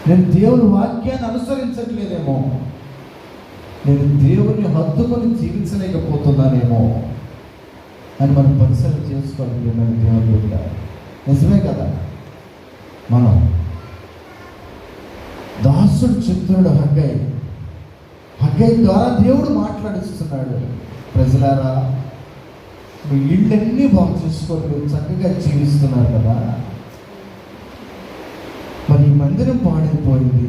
నేను దేవుని వాక్యాన్ని అనుసరించట్లేదేమో, నేను దేవుని హద్దుకొని జీవించలేకపోతున్నానేమో అని మనం పరిశీలన చేసుకోవాలి. దేవుని బిడ్డ, నిజమే కదా. మనం దాసుడు చెప్తున్నాడు, హగ్గై ద్వారా దేవుడు మాట్లాడిస్తున్నాడు. ప్రజలారా, మీ ఇళ్ళన్నీ బాగు చేసుకొని మీరు చక్కగా జీవిస్తున్నారు కదా, మరి ఈ మందిరం పాడైపోయింది,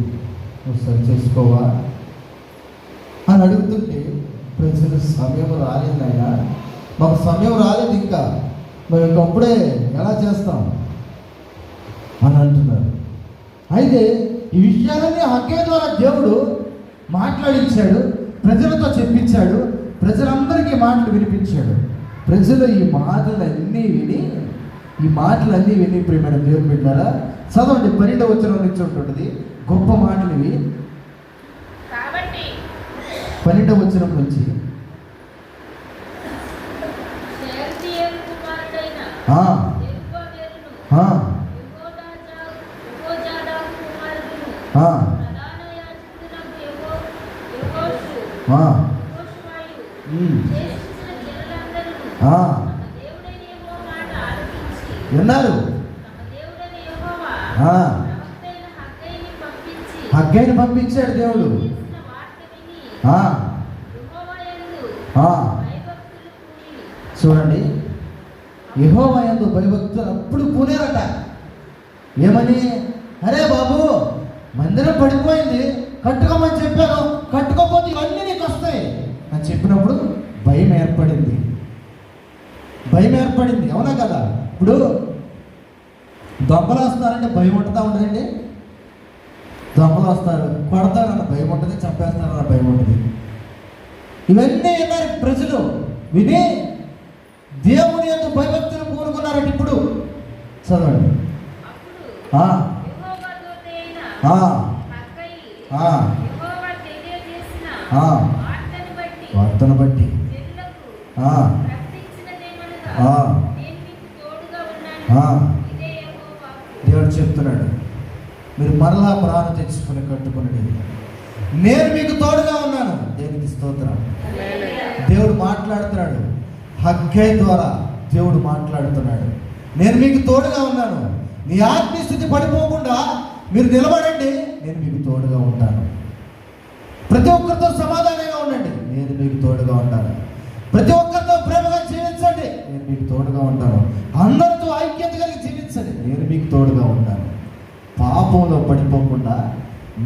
నువ్వు సరి చేసుకోవా అని అడుగుతుంటే, ప్రజలు సమయం రాలేదైనా, మాకు సమయం రాలేదు, ఇంకా మేము ఇంకప్పుడే ఎలా చేస్తాం అని అంటున్నారు. అయితే ఈ విషయాలన్నీ హగ్గై ద్వారా దేవుడు మాట్లాడించాడు, ప్రజలతో చెప్పించాడు, ప్రజలందరికీ మాటలు వినిపించాడు. ప్రజలు ఈ మాటలన్నీ విని ప్రియమైన దేవుని బిడ్డలారా, చదవండి 12వ వచనం నుంచి ఉంటుంది. గొప్ప మాటలు ఇవి. 12వ వచనం నుంచి విన్నారు. హగ్గైని పంపించాడు దేవుడు. చూడండి, యెహోవా యందు భయభక్తులు అప్పుడు పూనేరట. ఏమని? అరే బాబు, మందిరం పడిపోయింది, కట్టుకోమని చెప్పాను, కట్టుకోకపోతే ఇవన్నీ నీకు వస్తాయి అని చెప్పినప్పుడు భయం ఏర్పడింది. అవునా కదా? ఇప్పుడు దొంగలు వస్తారంటే భయం ఉంటుందండి. దొంగలు వస్తారు, కొడతారన్న భయం ఉంటుంది, చంపేస్తారన్న భయం ఉంటుంది. ఇవన్నీ విన్నారు ప్రజలు. విని దేవుని యొక్క భయభక్తులు కోరుకున్నారంటే ఇప్పుడు చదవండి. ఆ, హగ్గయి ఆ, యెహోవా తెలియజేసిన ఆ. వార్తను బట్టి జనులకు ఆ, ప్రకటించినదేమనగా, ఆ. నేను మీకు తోడుగా ఆ. ఉన్నాను. ఇదే యెహోవా దేవుడు చెప్తున్నాడు, మీరు మరలా ప్రాణం తెచ్చుకుని కట్టుకుని నేను మీకు తోడుగా ఉన్నాను. దేనికి స్తోత్రం. దేవుడు మాట్లాడుతున్నాడు, హగ్గై ద్వారా దేవుడు మాట్లాడుతున్నాడు. నేను మీకు తోడుగా ఉన్నాను, నీ ఆత్మీయ స్థితి పడిపోకుండా మీరు నిలబడండి, నేను మీకు తోడుగా ఉంటాను. ప్రతి ఒక్కరితో సమాధానంగా ఉండండి, నేను మీకు తోడుగా ఉంటాను. ప్రతి ఒక్కరితో ప్రేమగా జీవించండి, నేను మీకు తోడుగా ఉంటాను. అందరితో ఐక్యత కలిగి జీవించండి, నేను మీకు తోడుగా ఉంటాను. పాపంలో పడిపోకుండా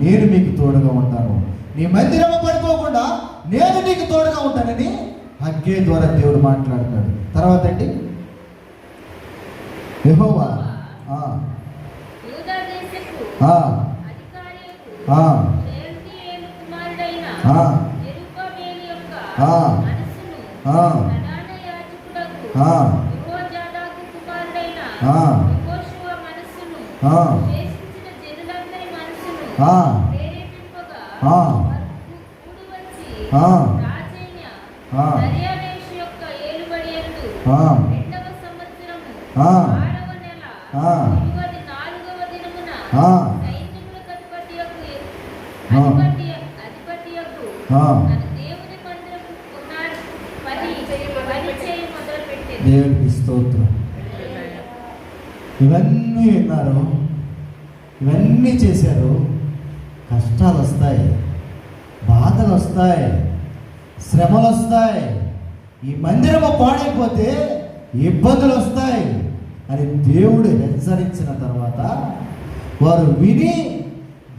నేను మీకు తోడుగా ఉంటాను. నీ మందిరము పడిపోకుండా నేను నీకు తోడుగా ఉంటానని హగ్గై ద్వారా దేవుడు మాట్లాడుతాడు. తర్వాత అండి యెహోవా యూదా దేశపు ఆ, అధికారియకు ఆ, షయల్తీయేలు కుమారుడైన ఆ, యెరుబ్బయలు యొక్క ఆ, మనస్సును ఆ, ప్రధాన యాజకుడగు ఆ, యెహోజాదాకు కుమారుడైన ఆ, యెహోషువ మనస్సును ఆ, శేషించిన జనులందరి మనస్సును ఆ, ప్రేరేపింపగా ఆ, వారు కూడి వచ్చి ఆ, రాజైన ఆ, దర్యావేషు యొక్క ఏలుబడియందు ఆ, 2వ సంవత్సరము ఆ, 6వ నెల ఆ, 24వ దినమున ఆ, సైన్యములకు అధిపతియగు ఆ. తన ఆ. దేవుని మందిరపు పని చేయ మొదలుపెట్టింది. దేవునికి స్తోత్రం. ఇవన్నీ విన్నారు, ఇవన్నీ చేశారు. కష్టాలు వస్తాయి, బాధలు వస్తాయి, శ్రమలు వస్తాయి, ఈ మందిరము పాడైపోతే ఇబ్బందులు వస్తాయి అని దేవుడు హెచ్చరించిన తర్వాత వారు విని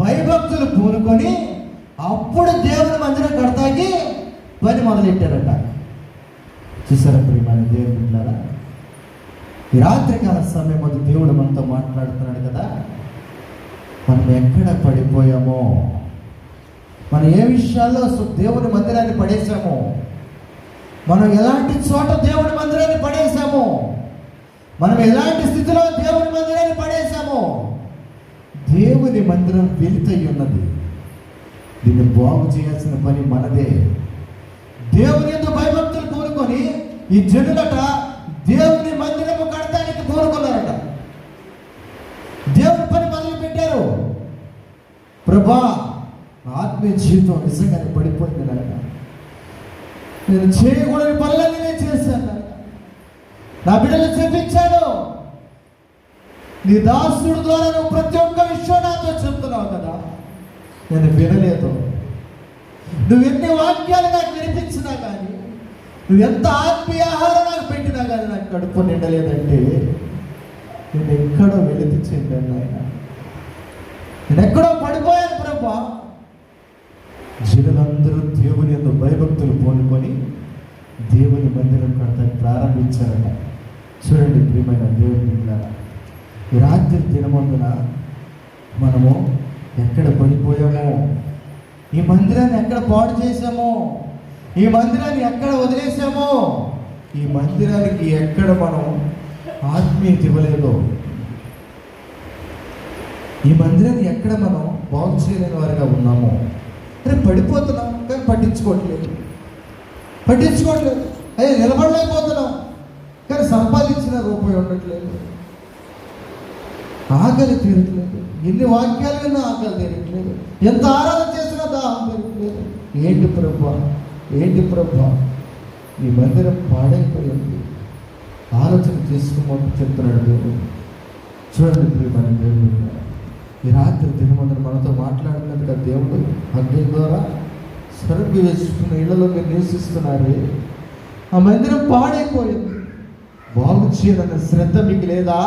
భయభక్తులు పూనుకొని అప్పుడు దేవుని మందిరం కడతాకి పని మొదలెట్టారట. చూసారా ప్రియమైన దేవుని బిడ్డలారా, ఈ రాత్రికాల సమయం అది దేవుడు మనతో మాట్లాడుతున్నాడు కదా. మనం ఎక్కడ పడిపోయామో, మనం ఏ విషయాల్లో దేవుని మందిరాన్ని పడేశామో, మనం ఎలాంటి చోట దేవుని మందిరాన్ని పడేశామో, మనం ఎలాంటి స్థితిలో దేవుని మందిరాన్ని పడేశామో, దేవుని మందిరం వెలితై ఉన్నది. దీన్ని బాగు చేయాల్సిన పని మనదే. దేవుని యందు భయభక్తులు కోరుకొని ఈ జనులట దేవుని మందిరము కడతానికి కోరుకున్నారట. దేవుని పని మొదలు పెట్టారు. ప్రభా, ఆత్మీయ జీవితం నిజంగానే పడిపోయింది నాయన, నేను చేయకూడని పనులన్నీ నేను చేశాను నాయన, నా బిడ్డలు చెప్పించాను. నీ దాసుడు ద్వారా నువ్వు ప్రతి ఒక్క విషయం నాతో చెప్తున్నావు కదా, నేను వినలేదు. నువ్వు ఎన్ని వాక్యాలు నాకు వినిపించినా కానీ, నువ్వు ఎంత ఆత్మీయ ఆహారం నాకు పెట్టినా కానీ నాకు కడుపు నిండలేదంటే నేను ఎక్కడో వెలితి చెందాను ఆయన, నేను ఎక్కడో పడిపోయాను ప్రభా. జనులందరూ దేవుని యందు భయభక్తులు పూనుకొని దేవుని మందిరం కడతానికి ప్రారంభించారట. చూడండి ప్రియమైన దేవుని బిడ్డలారా, ఈ రాత్రి దినమందున మనము ఎక్కడ పడిపోయామో, ఈ మందిరాన్ని ఎక్కడ పాడు చేశామో, ఈ మందిరాన్ని ఎక్కడ వదిలేసామో, ఈ మందిరానికి ఎక్కడ మనం ఆత్మీయత ఇవ్వలేదో, ఈ మందిరాన్ని ఎక్కడ మనం బాగు చేయలేని వారిగా ఉన్నామో, అరే పడిపోతున్నాం కానీ పట్టించుకోవట్లేదు, అయ్యా నిలబడలేకపోతున్నాం కానీ సంపాదించిన రూపాయి ఉండట్లేదు, ఆకలి తీరట్లేదు, ఎన్ని వాక్యాలు విన్నా ఆకలి తీరట్లేదు, ఎంత ఆరాధన చేసినా దాహం తీరట్లేదు. ఏంటి ప్రభా ఈ మందిరం పాడైపోయింది, ఆలోచన చేసుకోమని చెప్తున్నాడు దేవుడు. చూడండి ప్రియమైన దేవుడు, ఈ రాత్రి దినమందరూ మనతో మాట్లాడుతున్నది కదా దేవుడు. అగ్ని ద్వారా స్వర్గ వేసుకున్న ఇళ్లలో మీరు నివసిస్తున్నారే, ఆ మందిరం పాడైపోయింది, బాగు చేయాలన్న శ్రద్ధ మీకు లేదా?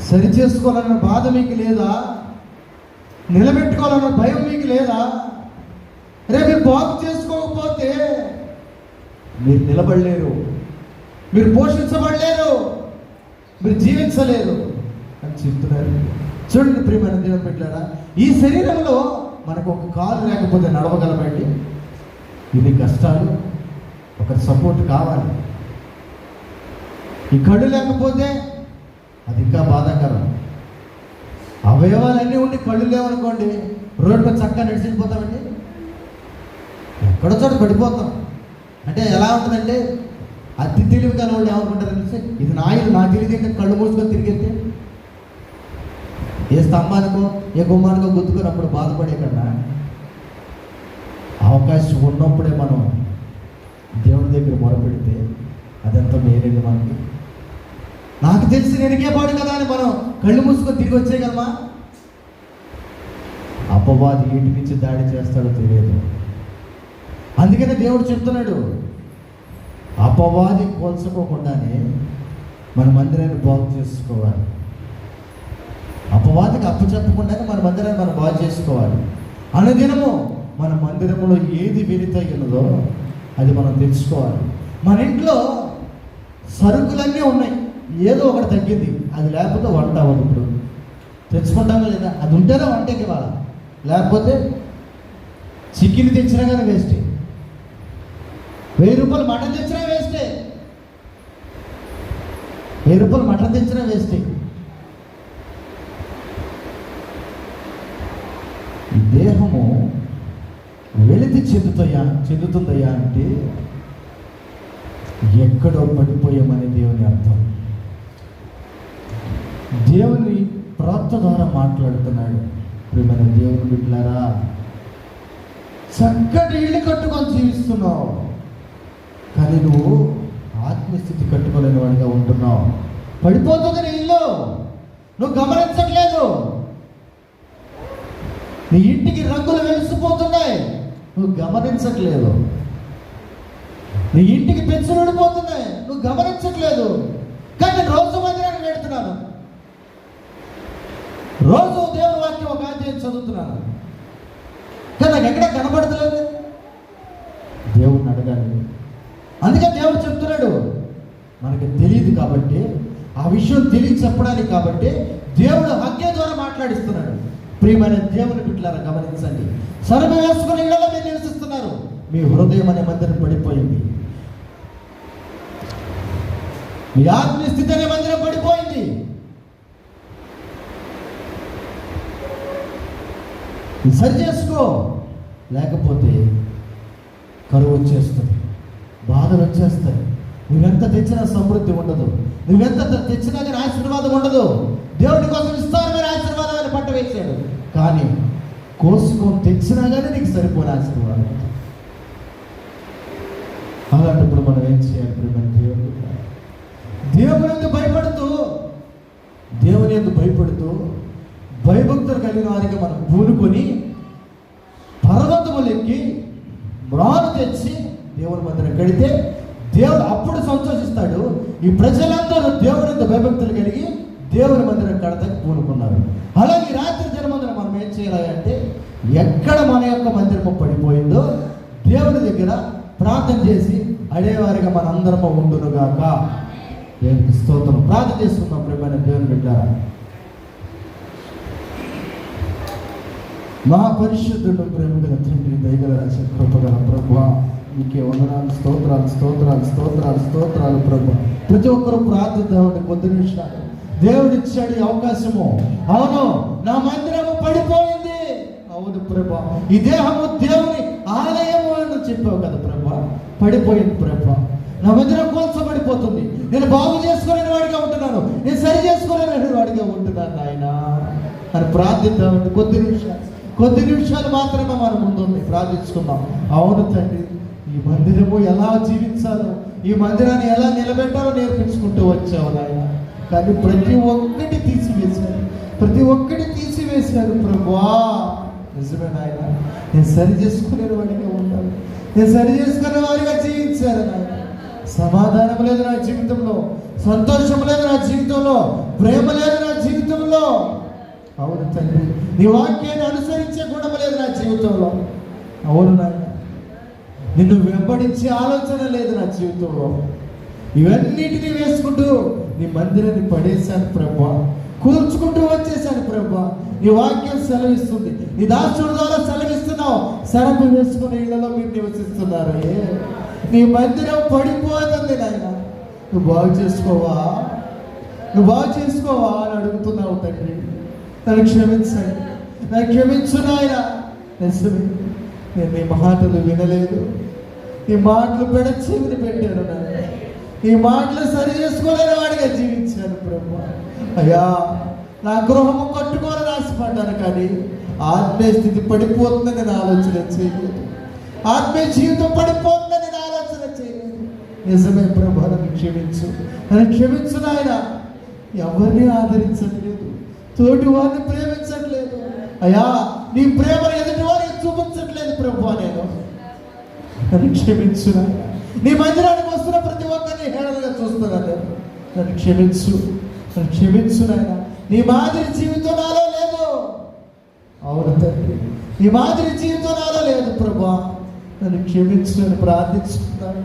సరి చేసుకోవాలన్న బాధ మీకు లేదా? నిలబెట్టుకోవాలన్న భయం మీకు లేదా? రేపు మీరు బాగు చేసుకోకపోతే మీరు నిలబడలేరు, మీరు పోషించబడలేరు, మీరు జీవించలేరు అని చెప్తున్నారు. చూడండి ప్రియమైన దేవుని బిడ్డలారా, ఈ శరీరంలో మనకు ఒక కాలు లేకపోతే నడవగలమండి. ఇది కష్టాలు, ఒకరి సపోర్ట్ కావాలి. ఈ కళ్ళు లేకపోతే అది ఇంకా బాధాకరం. అవయవాలన్నీ ఉండి కళ్ళు లేవనుకోండి, రోడ్డు మీద చక్కగా నడిచిపోతామండి, ఎక్కడో చోట పడిపోతాం. అంటే ఎలా ఉంటుందంటే అతి తెలివి కాని వాళ్ళు ఏమనుకుంటారంటే, ఇది నా ఇల్లు, నా తెలివి ఇంకా కళ్ళు మూసుకొని తిరిగితే ఏ స్తంభానికో ఏ గుమ్మానికో గుద్దుకున్నప్పుడు బాధపడే కన్నా అవకాశం ఉన్నప్పుడే మనం దేవుని దగ్గర మొరపెడితే అదంతా మేలేదు మనకి. నాకు తెలిసి నేనకే పాడు కదా అని మనం కళ్ళు మూసుకొని తిరిగి వచ్చేయగలమా? అపవాది ఇంటి నుంచి దాడి చేస్తాడో తెలియదు. అందుకనే దేవుడు చెప్తున్నాడు, అపవాది కోల్చుకోకుండానే మన మందిరాన్ని బాగు చేసుకోవాలి. అపవాదికి అప్పచెప్పకుండానే మన మందిరాన్ని మనం బాగు చేసుకోవాలి. అనుదినము మన మందిరంలో ఏది వెలితై ఉన్నదో అది మనం తెలుసుకోవాలి. మన ఇంట్లో సరుకులన్నీ ఉన్నాయి, ఏదో ఒకటి తగ్గింది, అది లేకపోతే వంట అవ్వదు. ఇప్పుడు తెచ్చుకుంటామా లేదా? అది ఉంటేనే వంటకి ఇవ్వాలి, లేకపోతే చికెన్ తెచ్చినా కానీ వేస్టే. 1000 రూపాయలు మటన్ తెచ్చినా వేస్టే, 1000 రూపాయలు మటన్ తెచ్చినా వేస్టే. ఈ దేహము వెలితి చెందుతుందయ్యా అంటే ఎక్కడో పడిపోయామని దేవుని అర్థం. దేవుని ప్రార్థన ద్వారా మాట్లాడుతున్నాడు. ప్రియమైన దేవుని బిడ్డలారా, చక్కటి ఇల్లు కట్టుకొని జీవిస్తున్నావు, కానీ నువ్వు ఆత్మస్థితి కట్టుకోలేని వాడిగా ఉంటున్నావు. పడిపోతుంది నీ ఇల్లు, నువ్వు గమనించట్లేదు. నీ ఇంటికి రంగులు వెలిసిపోతున్నాయి, నువ్వు గమనించట్లేదు. నీ ఇంటికి పెన్సులు ఊడిపోతున్నాయి, నువ్వు గమనించట్లేదు. కానీ నేను రోజు మందిరానికి వెళ్తున్నాను, రోజు దేవుని వాక్యం ఒక అధ్యాయం చదువుతున్నాను, కానీ నాకు ఎక్కడ కనబడతలేదు. దేవుడిని అడగాలి. అందుకే దేవుడు చెప్తున్నాడు, మనకి తెలియదు కాబట్టి, ఆ విషయం తెలియ చెప్పడానికి కాబట్టి దేవుడు హక్య ద్వారా మాట్లాడిస్తున్నాడు. ప్రియమైన దేవుని బిడ్డలారా గమనించండి, సర్వ వేసుకుని ఇళ్ళలో మీరు నివసిస్తున్నారు, మీ హృదయం అనే మందిరం పడిపోయింది, మీ ఆత్మీయ స్థితి అనే మందిరం పడిపోయింది. సరి చేసుకో, లేకపోతే కరువు వచ్చేస్తుంది, బాధలు వచ్చేస్తాయి. నువ్వెంత తెచ్చినా సమృద్ధి ఉండదు, నువ్వెంత తెచ్చినా కానీ ఆశీర్వాదం ఉండదు. దేవుడి కోసం విస్తారమైన ఆశీర్వాదాన్ని పట్ట వేశాడు, కానీ కోసుకొని తెచ్చినా కానీ నీకు సరిపోయిన ఆశీర్వాదం. అలాంటప్పుడు మనం ఏం చేయాలి? దేవుని ఎందుకు భయపడుతూ భయభక్తులు కలిగిన వారికి మనం పూనుకొని పర్వతములెక్కి మ్రాను తెచ్చి దేవుని మందిరం కడితే దేవుడు అప్పుడు సంతోషిస్తాడు. ఈ ప్రజలందరూ దేవుని యొక్క భయభక్తులు కలిగి దేవుని మందిరం కడతకి పూనుకున్నారు. అలాగే రాత్రి జనమందరం మనం ఏం చేయాలి అంటే, ఎక్కడ మన యొక్క మందిరము పడిపోయిందో దేవుని దగ్గర ప్రార్థన చేసి అడేవారిగా మనందరము ఉండునుగాక. దేవునికి స్తోత్రం. ప్రార్థన చేసుకుందాం. ప్రియమైన దేవుని బిడ్డలారా, మహాపరిశుద్ధుడు, ప్రేమగల తండ్రి, దయగల రాజు, కృపగల ప్రభువా, నీకే వందనాలు, స్తోత్రాలు ప్రభు. ప్రతి ఒక్కరూ ప్రార్థిద్దామంటే కొద్ది నిమిషాలు దేవుడు ఇచ్చాడు ఈ అవకాశము. అవును, నా మందిరము పడిపోయింది. అవును ప్రభా, ఈ దేహము దేవుని ఆలయము అని చెప్పావు కదా ప్రభా. పడిపోయింది ప్రభా, నా మందిరం కోల్చబడిపోతుంది. నేను బాగు చేసుకోలేని వాడిగా ఉంటున్నాను, నేను సరి చేసుకోలేని వాడిగా ఉంటున్నాను నాయన అని ప్రార్థిద్దామంటే కొద్ది నిమిషాలు మాత్రమే మన ముందుంది. ప్రార్థించుకుందాం. అవును తండ్రి, ఈ మందిరము ఎలా జీవించాలో, ఈ మందిరాన్ని ఎలా నిలబెట్టాలో నేర్పించుకుంటూ వచ్చావు నాయన. కానీ ప్రతి ఒక్కటి తీసివేశారు ప్రభువా. నిజమే నాయన, నేను సరి చేసుకునే వాడిగా ఉండాలి, నేను సరి చేసుకునే వాడిగా జీవించాను నాయన. సమాధానం లేదు నా జీవితంలో, సంతోషం లేదు నా జీవితంలో, ప్రేమ లేదు నా జీవితంలో. అవును తండ్రి, నీ వాక్యాన్ని అనుసరించే గుణం లేదు నా జీవితంలో. అవును నాయన, నిన్ను వెంబడించే ఆలోచన లేదు నా జీవితంలో. ఇవన్నిటినీ వేసుకుంటూ నీ మందిరాన్ని పడేశాను ప్రభా, కూల్చుకుంటూ వచ్చేసాను ప్రభా. నీ వాక్యం సెలవిస్తుంది, నీ దాసుడు ద్వారా సెలవిస్తున్నావు. సరపు వేసుకునే ఇళ్లలో మీరు నివసిస్తున్నారు. నీ మందిరం పడిపోతుంది నాయన, నువ్వు బాగు చేసుకోవా అని అడుగుతున్నావు తండ్రి. నన్ను క్షమించండి, నన్ను క్షమించు నాయన. నిజమే, నేను నీ మాటలు వినలేదు, ఈ మాటలు చెవిని పెట్టాను నాయన, ఈ మాటలు సరి చేసుకోలేని వాడిగా జీవించాను ప్రభు. అయ్యా, నా గృహము కట్టుకోవాలని ఆశపడ్డాను, కానీ ఆత్మీయ స్థితి పడిపోతుందని నేను ఆలోచన చేయలేదు, ఆత్మీయ జీవితం పడిపోతుందని నేను ఆలోచన చేయలేదు. నిజమే ప్రభు, నన్ను క్షమించు, నన్ను క్షమించు నాయన. ఎవరిని ఆదరించట్లేదు, తోటి వారిని ప్రేమించట్లేదు అయ్యా, నీ ప్రేమను ఎదుటి వారికి చూపించట్లేదు ప్రభు. నేను నన్ను క్షమించు నాయన. నీ మందిరానికి వస్తున్న ప్రతి ఒక్కరిని హేళనగా చూస్తున్నాను, నన్ను క్షమించు, నన్ను క్షమించు నాయన. నీ మాదిరి జీవితం నాలో లేదు. అవును తండ్రి, నీ మాదిరి జీవితం నాలో లేదు ప్రభా, నన్ను క్షమించు అని ప్రార్థించుకున్నాను.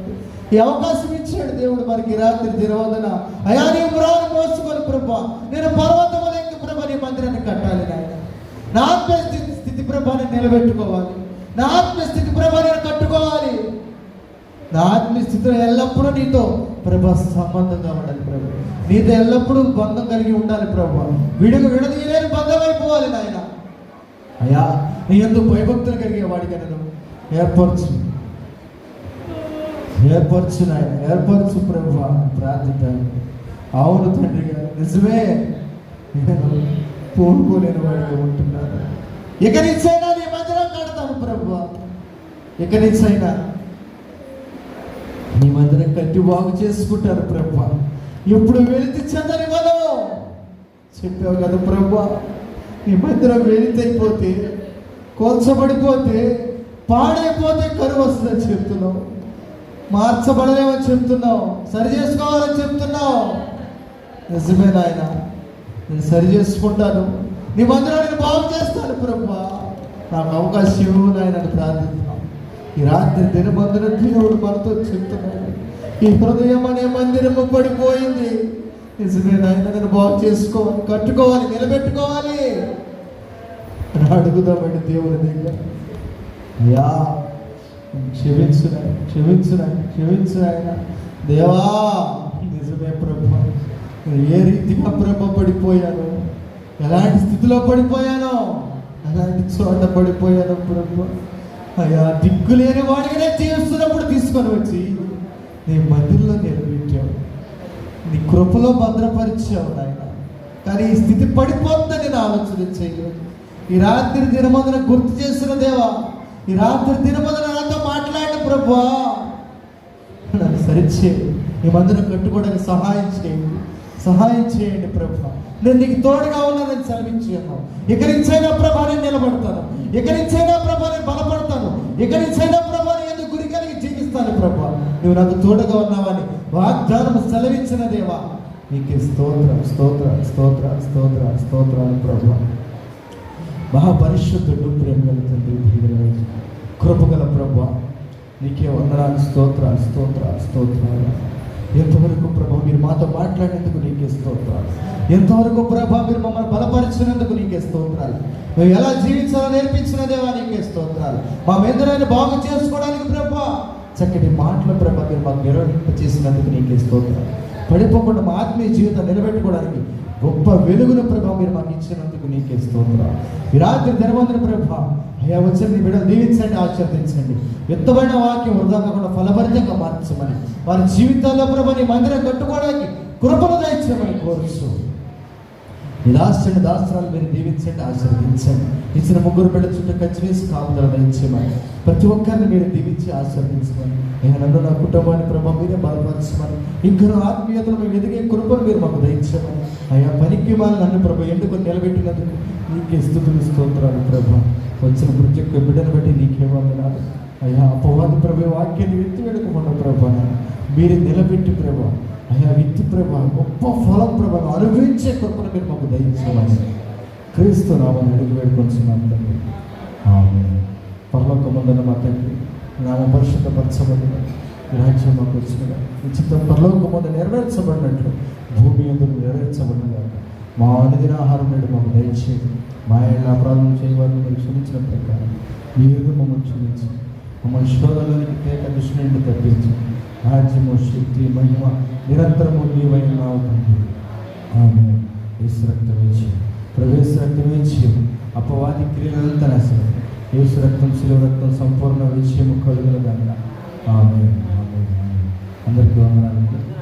ఈ అవకాశం ఇచ్చాడు దేవుడు మనకి రాత్రి దినవదన. అయా, నీ మురాలు మోసుకొని ప్రభా, నేను పర్వతములెక్కి ప్రభా నీ మందిరాన్ని కట్టాలి నాయన. నా ఆత్మ స్థితి ప్రభాని నిలబెట్టుకోవాలి, నా ఆత్మ స్థితి ప్రభాని కట్టుకోవాలి. నా ఆత్మ స్థితిలో ఎల్లప్పుడూ నీతో ప్రభా సంబంధంగా ఉండాలి ప్రభు, నీతో ఎల్లప్పుడూ బంధం కలిగి ఉండాలి ప్రభు. విడదీయలేని బంధం అయిపోవాలి నాయన. అయ్యా, నీ ఎందుకు భయభక్తులు కలిగే వాడికి నన్ను ఏర్పరచు నాయన, ఏర్పరచు ప్రభు ప్రార్థితాను. అవును తండ్రి గారు, నిజమే, నేను పూనుకోలేని వాడిగా ఉంటున్నాను. ఇక నుంచైనా నీ మందిరం కడతాను ప్రభు, ఇక నుంచైనా నీ మందిరం కట్టి బాగు చేసుకుంటారు ప్రభు. ఎప్పుడు వెలితి చెందని మనం చెప్పావు కదా ప్రభు, నీ మందిరం వెలితైపోతే, కోల్చబడిపోతే, పాడైపోతే కరువు వస్తుందని చెప్తున్నావు, మార్చబడలేమని చెప్తున్నావు, సరి చేసుకోవాలని చెప్తున్నావు. నిజమే నాయన, నేను సరి చేసుకుంటాను, నీ మందిరాన్ని బాగు చేస్తాను ప్రభు. నాకు అవకాశం ఇవ్వు నాయన అని ప్రార్థిస్తున్నాను. ఈ రాత్రి దినబంధన దేవుడు మనతో చెప్తున్నాడు, ఈ హృదయం అనే మందిరము పడిపోయింది. నిజమే నాయన, నేను బాగు చేసుకోవాలి, కట్టుకోవాలి, నిలబెట్టుకోవాలి అని అడుగుదామండి దేవుని దగ్గర. అయ్యా, క్షమించు ఆయన. దేవా, నిజమే ప్రభు, ఏ రీతిగా ప్రభు పడిపోయాను, ఎలాంటి స్థితిలో పడిపోయానో, ఎలాంటి చోట పడిపోయాను ప్రభు. అయ్యా, దిక్కులేని వాడిగానే జీవిస్తున్నప్పుడు తీసుకొని వచ్చి నీ మందిరంలో నిలబెట్టావు, నీ కృపలో భద్రపరిచావు నాయన. కానీ ఈ స్థితి పడిపోతుందని నేను ఆలోచన చేయలేదు. ఈ రాత్రి దినమందున గుర్తు చేసిన దేవా, ఈ రాత్రి దినమందున నాతో మాట్లాడిన ప్రభు, నన్ను సరిచేయండి, ఈ మందిరం కట్టుకోవడానికి సహాయం చేయండి ప్రభు. నేను నీకు తోడుగా ఉన్నానని సెలవించాను. ఇక నుంచైనా ప్రభా నేను నిలబడతాను, ఇక నుంచైనా ప్రభా నేను బలపడతాను, ఇక నుంచైనా ప్రభా నేను ఎందుకు గురి కలిగి జీవిస్తాను ప్రభా. నువ్వు నాకు తోడుగా ఉన్నావని వాగ్దానం సెలవించిన దేవా, నీకే స్తోత్రాలు ప్రభా. మహాపరిశుద్ధుడు, ప్రేమగల తండ్రి, కృపగల ప్రభా, నీకే వందనాలు, స్తోత్రాలు. ఎంతవరకు ప్రభా మీరు మాతో మాట్లాడేందుకు నీకే స్తోత్రాలు, ఎంతవరకు ప్రభా మీరు మమ్మల్ని బలపరిచినందుకు నీకే స్తోత్రాలు, మేము ఎలా జీవించాలో నేర్పించిన దేవా నీకే స్తోత్రాలు. మా మెదడుని బాగు చేసుకోవడానికి ప్రభా చక్కటి మాటలు ప్రభా మీరు మాకు నిర్వహింప చేసినందుకు నీకే స్తోత్రాలు. పడిపోకుండా మా ఆత్మీయ జీవితం నిలబెట్టుకోవడానికి గొప్ప వెలుగును ప్రభా మీరు మాకు ఇచ్చినందుకు నీకే స్తోత్రాలు. ఈ రాత్రి దినవంతుని ప్రభా, అయ్యా వచ్చిన నీ బిడ్డలు దీవించండి, ఆశీర్వదించండి. ఎత్తబడిన వాక్యం వృధా కాకుండా ఫలభరితంగా మార్చమని, వారి జీవితాల్లో ప్రభా నీ మందిరం కట్టుకోవడానికి కృపను దయచేయమని కోరుచు. నిరాశని దాసరాలు మీరు దీవించండి, ఆశీర్వదించండి. ఇచ్చిన ముగ్గురు బిడ్డ చుట్టూ ఖర్చు వేసి కాపుదల దయచేయమని, ప్రతి ఒక్కరిని మీరు దీవించి ఆశీర్వదించమని, నన్ను నా కుటుంబాన్ని ప్రభావ మీరే బలపరచమని, ఇంకా ఆత్మీయతలు మేము ఎదిగే కృపను మీరు మాకు దయచేయమని. అయ్యా, పనికి వాళ్ళు నన్ను ప్రభా ఎందుకు నిలబెట్టినందుకు నీకే స్తుతులు, స్తోత్రాలు ప్రభా. వచ్చిన ప్రతి ఒక్క బిడ్డను బట్టి నీకే వందనాలు. అయ్యా, అపవాది ప్రభు వాక్యాన్ని విత్తి వెళుకుండా ప్రభా మీరు నిలబెట్టి ప్రభా, అయ్యా విత్తి ప్రభా గొప్ప ఫలం ప్రభా అనుభవించే కృపను మీరు మాకు దయచేయమని క్రీస్తు నామని అడిగి వేడుకొంటున్నాను తండ్రి. ఆమేన్. పరలోకమందున మా తండ్రి, నామ పరిశుద్ధపరచబడిన రాజ్యం మాకు వచ్చిన ఉచితం పరలోకమందు నెరవేర్చబడినట్లు భూమి ఎందుకు నెరవేర్చబడినగా మా అనుదిన ఆహారం నేడు మాకు దయచేయండి. మా ఏళ్ళ అపరాధం చేయవారిని మీరు క్షమించిన ప్రకారం మీరు మమ్మల్ని క్షమించి మమ్మల్ని శోధనలోనికి తేక దృష్టి నుండి తప్పించి రాజ్యము, శక్తి, మహిమ నిరంతరము నీవైన నావు తండ్రి. ఆమేన్. యేసు రక్తం ఇచ్చి ప్రవేశ రక్తమే జయం, అపవాది క్రియలంతా నాశనం. యేసు రక్తం, శిలువ రక్తం సంపూర్ణ విజయము కలుగును గాక. ఆమేన్. ఆమేన్. అందరికీ వందనాలు.